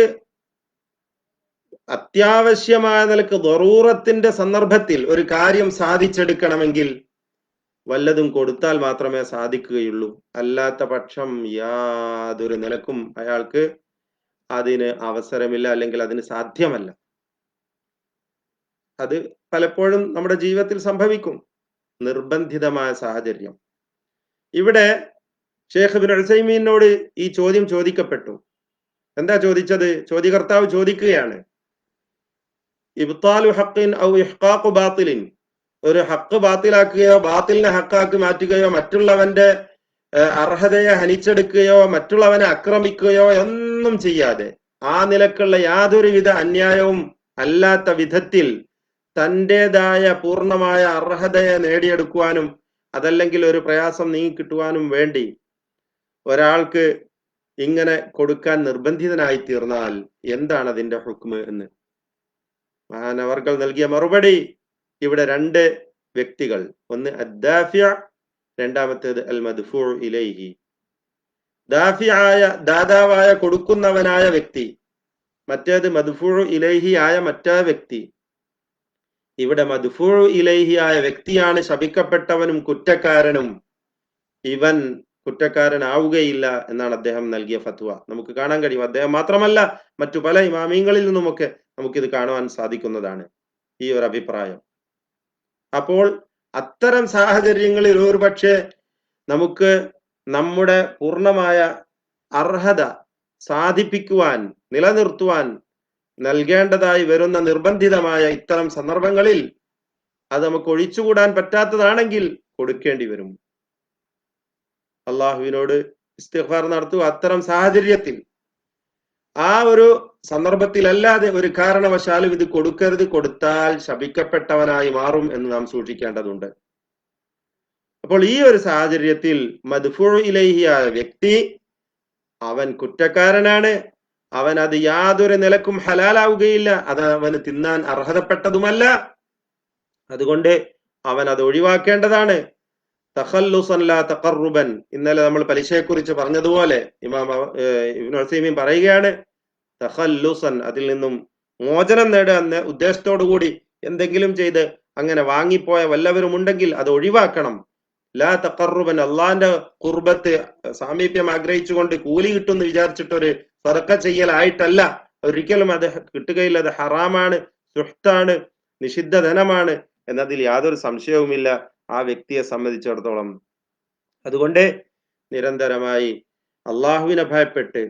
അത്യാവശ്യമായ നിലക്ക് ദറൂറത്തിന്റെ സന്ദർഭത്തിൽ ഒരു കാര്യം സാധിച്ചെടുക്കണമെങ്കിൽ വല്ലതും കൊടുത്താൽ മാത്രമേ സാധിക്കുകയുള്ളൂ. അല്ലാത്ത പക്ഷം യാതൊരു നിലക്കും അയാൾക്ക് അതിന് അവസരമില്ല, അല്ലെങ്കിൽ അതിന് സാധ്യമല്ല. അത് പലപ്പോഴും നമ്മുടെ ജീവിതത്തിൽ സംഭവിക്കും, നിർബന്ധിതമായ സാഹചര്യം. ഇവിടെ ഷേഖ് ഇബ്നു ഉസൈമീനോട് ഈ ചോദ്യം ചോദിക്കപ്പെട്ടു. എന്താ ചോദിച്ചത്? ചോദ്യകർത്താവ് ചോദിക്കുകയാണ്, ഇബ്താലു ഹഖിൻ ഔ ഇഹ്ഖാഖു ബാത്തിലിൻ, ഒരു ഹക്ക് ബാത്തിലാക്കുകയോ ബാത്തിലിനെ ഹക്കാക്കി മാറ്റുകയോ മറ്റുള്ളവന്റെ അർഹതയെ ഹനിച്ചെടുക്കുകയോ മറ്റുള്ളവനെ ആക്രമിക്കുകയോ ഒന്നും ചെയ്യാതെ ആ നിലക്കുള്ള യാതൊരുവിധ അന്യായവും അല്ലാത്ത വിധത്തിൽ തൻ്റെതായ പൂർണ്ണമായ അർഹതയെ നേടിയെടുക്കുവാനും അതല്ലെങ്കിൽ ഒരു പ്രയാസം നീങ്ങിക്കിട്ടുവാനും വേണ്ടി ഒരാൾക്ക് ഇങ്ങനെ കൊടുക്കാൻ നിർബന്ധിതനായി തീർന്നാൽ എന്താണ് അതിന്റെ ഹുക്മ് എന്ന് മഹാനവർകൾ നൽകിയ മറുപടി, ഇവിടെ 2 വ്യക്തികൾ, ഒന്ന് അദ്ദാഫിഅ, രണ്ടാമത്തേത് അൽ മദ്ഫൂ ഇലൈഹി. ദാഫിആയ ദാതാവായ കൊടുക്കുന്നവനായ വ്യക്തി, മറ്റേത് മദ്ഫൂ ഇലൈഹി ആയ മറ്റേ വ്യക്തി. ഇവിടെ മദ്ഫൂ ഇലൈഹി ആയ വ്യക്തിയാണ് ശപിക്കപ്പെട്ടവനും കുറ്റക്കാരനും. ഇവൻ കുറ്റക്കാരനാവുകയില്ല എന്നാണ് അദ്ദേഹം നൽകിയ ഫത്വ. നമുക്ക് കാണാൻ കഴിയും, അദ്ദേഹം മാത്രമല്ല മറ്റു പല ഇമാമീങ്ങളിൽ നിന്നുമൊക്കെ നമുക്കിത് കാണുവാൻ സാധിക്കുന്നതാണ് ഈ ഒരു അഭിപ്രായം. അപ്പോൾ അത്തരം സാഹചര്യങ്ങളിൽ ഒരുപക്ഷെ നമുക്ക് നമ്മുടെ പൂർണ്ണമായ അർഹത സാധിപ്പിക്കുവാൻ നിലനിർത്തുവാൻ നൽകേണ്ടതായി വരുന്ന നിർബന്ധിതമായ ഇത്തരം സന്ദർഭങ്ങളിൽ അത് നമുക്ക് ഒഴിച്ചുകൂടാൻ പറ്റാത്തതാണെങ്കിൽ കൊടുക്കേണ്ടി വരും. അള്ളാഹുവിനോട് ഇസ്തിഗ്ഫാർ നടത്തുക. അത്തരം സാഹചര്യത്തിൽ ആ ഒരു സന്ദർഭത്തിലല്ലാതെ ഒരു കാരണവശാലും ഇത് കൊടുക്കരുത്, കൊടുത്താൽ ശപിക്കപ്പെട്ടവനായി മാറും എന്ന് നാം സൂക്ഷിക്കേണ്ടതുണ്ട്. അപ്പോൾ ഈ ഒരു സാഹചര്യത്തിൽ മദ്ഫൂ ഇലൈഹിയായ വ്യക്തി അവൻ കുറ്റക്കാരനാണ്, അവൻ അത് യാതൊരു നിലക്കും ഹലാലാവുകയില്ല, അത് അവന് തിന്നാൻ അർഹതപ്പെട്ടതുമല്ല. അതുകൊണ്ട് അവൻ അത് ഒഴിവാക്കേണ്ടതാണ്. തഖല്ലുസൻ ലാ തഖർറുബൻ, ഇന്നലെ നമ്മൾ പലിശയെക്കുറിച്ച് പറഞ്ഞതുപോലെ ഇമാം ഇബ്നു ഉസൈമീൻ പറയുകയാണ്, തഖല്ലുസൻ, അതിൽ നിന്നും മോചനം നേടുക എന്ന ഉദ്ദേശത്തോടു കൂടി എന്തെങ്കിലും ചെയ്ത് അങ്ങനെ വാങ്ങിപ്പോയ വല്ലവരും ഉണ്ടെങ്കിൽ അത് ഒഴിവാക്കണം. ലാ തഖർറുബൻ, അള്ളാന്റെ ഖുർബത്ത് സാമീപ്യം ആഗ്രഹിച്ചുകൊണ്ട് കൂലി കിട്ടുമെന്ന് വിചാരിച്ചിട്ടൊരു സദഖ ചെയ്യലായിട്ടല്ല, ഒരിക്കലും അത് കിട്ടുകയില്ല. അത് ഹറാമാണ്, സുഹ്താണ്, നിഷിദ്ധ ധനമാണ് എന്നതിൽ യാതൊരു സംശയവുമില്ല ആ വ്യക്തിയെ സംബന്ധിച്ചിടത്തോളം. അതുകൊണ്ട് നിരന്തരമായി അള്ളാഹുവിനെ ഭയപ്പെട്ട്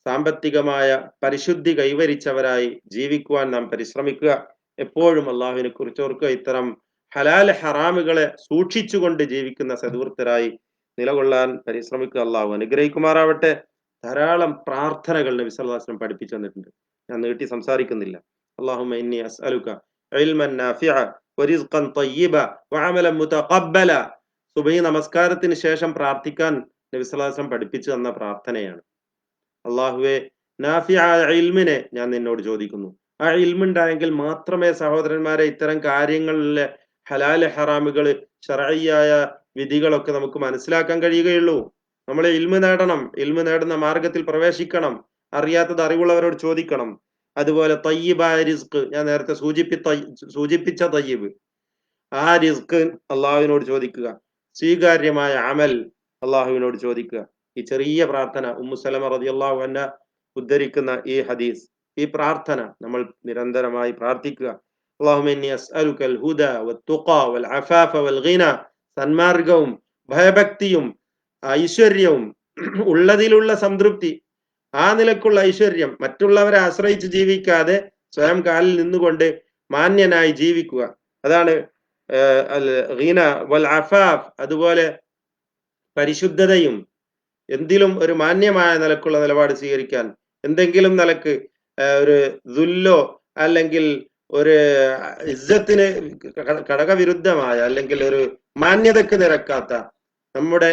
സാമ്പത്തികമായ പരിശുദ്ധി കൈവരിച്ചവരായി ജീവിക്കുവാൻ നാം പരിശ്രമിക്കുക. എപ്പോഴും അള്ളാഹുവിനെ കുറിച്ച് ഓർക്കുക. ഇത്തരം ഹലാൽ ഹറാമുകളെ സൂക്ഷിച്ചുകൊണ്ട് ജീവിക്കുന്ന സദ്വൃത്തരായി നിലകൊള്ളാൻ പരിശ്രമിക്കുക. അള്ളാഹു അനുഗ്രഹിക്കുമാറാവട്ടെ. ധാരാളം പ്രാർത്ഥനകൾ നബി സല്ലല്ലാഹു അലൈഹി വസല്ലം പഠിപ്പിച്ചു തന്നിട്ടുണ്ട്. ഞാൻ നീട്ടി സംസാരിക്കുന്നില്ല. അല്ലാഹുമ്മ ഇന്നി അസ്അലുക ഇൽമൻ നാഫിഅ വറിസ്ഖൻ തയ്യിബ വഅമലൻ മുതഖബ്ബല. സുബഹി നമസ്കാരത്തിന് ശേഷം പ്രാർത്ഥിക്കാൻ നബി സല്ലല്ലാഹു അലൈഹി വസല്ലം പഠിപ്പിച്ചു തന്ന പ്രാർത്ഥനയാണ്. അള്ളാഹുവെ, നാഫിയായ ഇൽമിനെ ഞാൻ നിന്നോട് ചോദിക്കുന്നു. ആ ഇൽമുണ്ടായെങ്കിൽ മാത്രമേ സഹോദരന്മാരെ ഇത്തരം കാര്യങ്ങളിലെ ഹലാല് ഹറാമുകള് ശർഈയായ വിധികളൊക്കെ നമുക്ക് മനസ്സിലാക്കാൻ കഴിയുകയുള്ളൂ. നമ്മൾ ഇൽമു നേടണം, ഇൽമു നേടുന്ന മാർഗത്തിൽ പ്രവേശിക്കണം, അറിയാത്തത് അറിവുള്ളവരോട് ചോദിക്കണം. അതുപോലെ തയ്യിബായ റിസ്ക്, ഞാൻ നേരത്തെ സൂചിപ്പിച്ച തയ്യിബ്, ആ റിസ്ക് അള്ളാഹുവിനോട് ചോദിക്കുക. സ്വീകാര്യമായ അമൽ അള്ളാഹുവിനോട് ചോദിക്കുക. ഈ ചെറിയ പ്രാർത്ഥന, ഉമ്മു സലമ റളിയല്ലാഹു അൻഹ ഉദ്ധരിക്കുന്ന ഈ ഹദീസ്, ഈ പ്രാർത്ഥന നമ്മൾ നിരന്തരമായി പ്രാർത്ഥിക്കുക. അല്ലാഹുമ്മ ഇന്നി അസ്അലുക്കൽ ഹുദ വത്തുഖാ വൽ അഫാഫ വൽ ഗിന. സന്മാർഗവും ഭയഭക്തിയും ഐശ്വര്യവും ഉള്ളതിലുള്ള സംതൃപ്തി, ആ നിലക്കുള്ള ഐശ്വര്യം, മറ്റുള്ളവരെ ആശ്രയിച്ച് ജീവിക്കാതെ സ്വയം കാലിൽ നിന്നുകൊണ്ട് മാന്യനായി ജീവിക്കുക. അതാണ് അൽ ഗിന വൽ അഫാഫ്. അതുപോലെ പരിശുദ്ധതയും, എന്തിലും ഒരു മാന്യമായ നിലക്കുള്ള നിലപാട് സ്വീകരിക്കാൻ, എന്തെങ്കിലും നിലക്ക് ഒരു ദുല്ലോ അല്ലെങ്കിൽ ഒരു ഇസ്സത്തിന് ഘടകവിരുദ്ധമായ അല്ലെങ്കിൽ ഒരു മാന്യതക്ക് നിരക്കാത്ത, നമ്മുടെ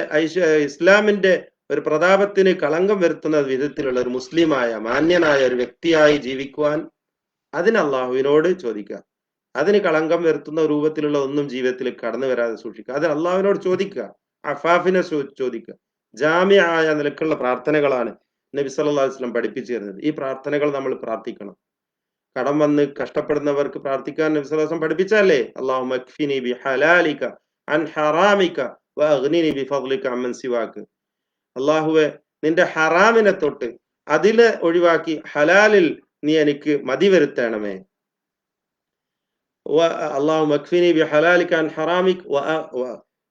ഇസ്ലാമിന്റെ ഒരു പ്രതാപത്തിന് കളങ്കം വരുത്തുന്ന വിധത്തിലുള്ള ഒരു മുസ്ലിമായ മാന്യനായ ഒരു വ്യക്തിയായി ജീവിക്കുവാൻ അതിന് അള്ളാഹുവിനോട് ചോദിക്കുക. അതിന് കളങ്കം വരുത്തുന്ന രൂപത്തിലുള്ള ഒന്നും ജീവിതത്തിൽ കടന്നു വരാതെ സൂക്ഷിക്കുക. അതിന് അള്ളാഹുവിനോട് ചോദിക്കുക, അഫാഫിനെ ചോദിക്കുക. ജാമിയായ നിലക്കുള്ള പ്രാർത്ഥനകളാണ് നബി സല്ലല്ലാഹു അലൈഹി വസല്ലം പഠിപ്പിച്ചു തരുന്നത്. ഈ പ്രാർത്ഥനകൾ നമ്മൾ പ്രാർത്ഥിക്കണം. കടം വന്ന് കഷ്ടപ്പെടുന്നവർക്ക് പ്രാർത്ഥിക്കാൻ നബി സല്ലല്ലാഹു അലൈഹി വസല്ലം പഠിപ്പിച്ചല്ലേ, അല്ലാഹുമ്മ ക്ഫിനി ബിഹലാലിക അൻ ഹറാമിക വഅഗ്നിനി ബിഫദ്ലിക അമ്മൻ സിവാക്ക്. അല്ലാഹുവേ, നിന്റെ ഹറാമിനെ തൊട്ട് അതിലെ ഒഴിവാക്കി ഹലാലിൽ നീ എനിക്ക് മതി വരുത്തണമേ. അല്ലാഹുമ്മ ക്ഫിനി ബിഹലാലിക അൻ ഹറാമിക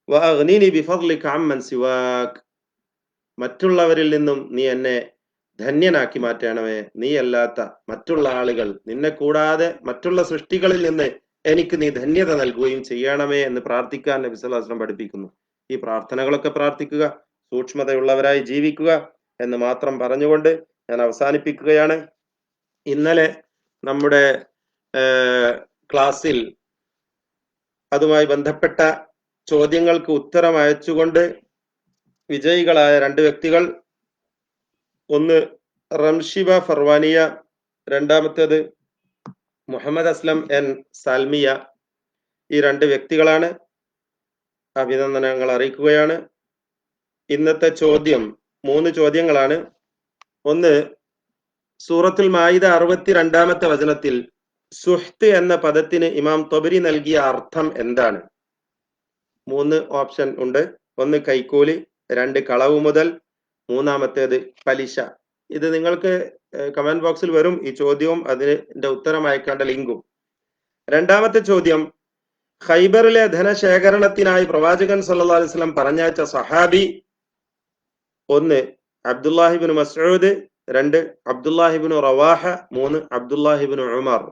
വഅഗ്നിനി ബിഫദ്ലിക അമ്മൻ സിവാക്ക്. മറ്റുള്ളവരിൽ നിന്നും നീ എന്നെ ധന്യനാക്കി മാറ്റണമേ. നീ അല്ലാത്ത മറ്റുള്ള ആളുകൾ, നിന്നെ കൂടാതെ മറ്റുള്ള സൃഷ്ടികളിൽ നിന്ന് എനിക്ക് നീ ധന്യത നൽകുകയും ചെയ്യണമേ എന്ന് പ്രാർത്ഥിക്കാൻ നബി സല്ലല്ലാഹു അലൈഹി വസല്ലം പഠിപ്പിക്കുന്നു. ഈ പ്രാർത്ഥനകളൊക്കെ പ്രാർത്ഥിക്കുക, സൂക്ഷ്മതയുള്ളവരായി ജീവിക്കുക എന്ന് മാത്രം പറഞ്ഞുകൊണ്ട് ഞാൻ അവസാനിപ്പിക്കുകയാണ്. ഇന്നലെ നമ്മുടെ ക്ലാസ്സിൽ അതുമായി ബന്ധപ്പെട്ട ചോദ്യങ്ങൾക്ക് ഉത്തരം അയച്ചുകൊണ്ട് വിജയികളായ രണ്ട് വ്യക്തികൾ, ഒന്ന് റംഷിബ ഫർവാനിയ, രണ്ടാമത്തേത് മുഹമ്മദ് അസ്ലം എൻ സാൽമിയ. ഈ രണ്ട് വ്യക്തികളാണ്. അഭിനന്ദനങ്ങൾ അറിയിക്കുകയാണ്. ഇന്നത്തെ ചോദ്യം 3 ചോദ്യങ്ങളാണ്. ഒന്ന്, സൂറത്തുൽ മാഇദ 62-ാമത്തെ വചനത്തിൽ സുഹ്ത് എന്ന പദത്തിന് ഇമാം തൊബരി നൽകിയ അർത്ഥം എന്താണ്? 3 ഓപ്ഷൻ ഉണ്ട്. ഒന്ന് കൈക്കൂലി, 2 കളവ് മുതൽ, മൂന്നാമത്തേത് പലിശ. ഇത് നിങ്ങൾക്ക് കമന്റ് ബോക്സിൽ വരും ഈ ചോദ്യവും അതിന്റെ ഉത്തരം അയക്കേണ്ട ലിങ്കും. രണ്ടാമത്തെ ചോദ്യം, ഖൈബറിലെ ധനശേഖരണത്തിനായി പ്രവാചകൻ സല്ലല്ലാഹു അലൈഹി വസല്ലം പറഞ്ഞയച്ച സഹാബി, ഒന്ന് അബ്ദുല്ലാഹിബ്നു മസ്ഊദ്, 2 അബ്ദുല്ലാഹിബ്നു റവാഹ, 3 അബ്ദുല്ലാഹിബ്നു ഉമർ.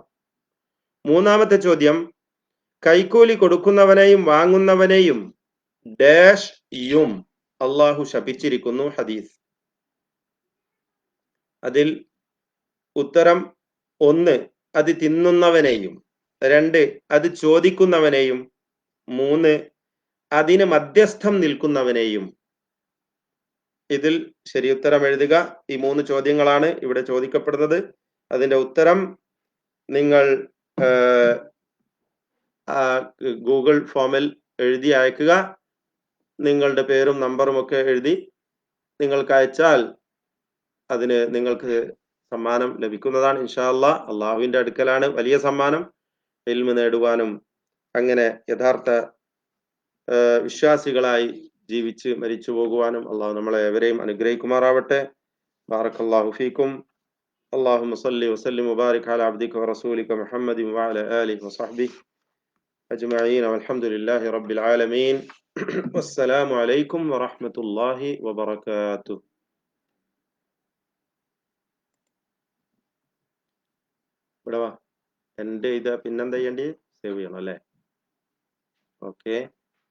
മൂന്നാമത്തെ ചോദ്യം, കൈക്കൂലി കൊടുക്കുന്നവനെയും വാങ്ങുന്നവനെയും ഡാഷ് യും അള്ളാഹു ശപിച്ചിരിക്കുന്നു. ഹദീസ്. അതിൽ ഉത്തരം 1 അത് തിന്നുന്നവനെയും, 2 അത് ചോദിക്കുന്നവനെയും, 3 അതിന് മധ്യസ്ഥം നിൽക്കുന്നവനെയും. ഇതിൽ ശരിയുത്തരം എഴുതുക. ഈ 3 ചോദ്യങ്ങളാണ് ഇവിടെ ചോദിക്കപ്പെടുന്നത്. അതിന്റെ ഉത്തരം നിങ്ങൾ ഗൂഗിൾ ഫോമിൽ എഴുതി അയക്കുക. നിങ്ങളുടെ പേരും നമ്പറും ഒക്കെ എഴുതി നിങ്ങൾക്ക് അയച്ചാൽ അതിന് നിങ്ങൾക്ക് സമ്മാനം ലഭിക്കുന്നതാണ് ഇൻഷാ അല്ലാഹ്. അള്ളാഹുവിന്റെ അടുക്കലാണ് വലിയ സമ്മാനം. ഇൽമു നേടുവാനും അങ്ങനെ യഥാർത്ഥ വിശ്വാസികളായി ജീവിച്ച് മരിച്ചു പോകുവാനും അള്ളാഹു നമ്മളെ ഏവരെയും അനുഗ്രഹിക്കുമാറാവട്ടെ. ബാറക്കല്ലാഹു ഫീക്കും. അല്ലാഹുമ്മ സ്വല്ലി വസല്ലിം വബാരിക് അലാ അബ്ദിക വറസൂലിക മുഹമ്മദിൻ വഅലാ ആലിഹി വസഹ്ബിഹി അജ്മഈൻ വൽഹംദുലില്ലാഹി റബ്ബിൽ ആലമീൻ. വസ്സലാമു അലൈക്കും വറഹ്മത്തുള്ളാഹി വബറകാതുഹു. ഇവിടെ വാ, എൻ്റെ ഇത് പിന്നെന്താ ചെയ്യേണ്ടത്? സേവ് ചെയ്യണം അല്ലേ? ഓക്കെ.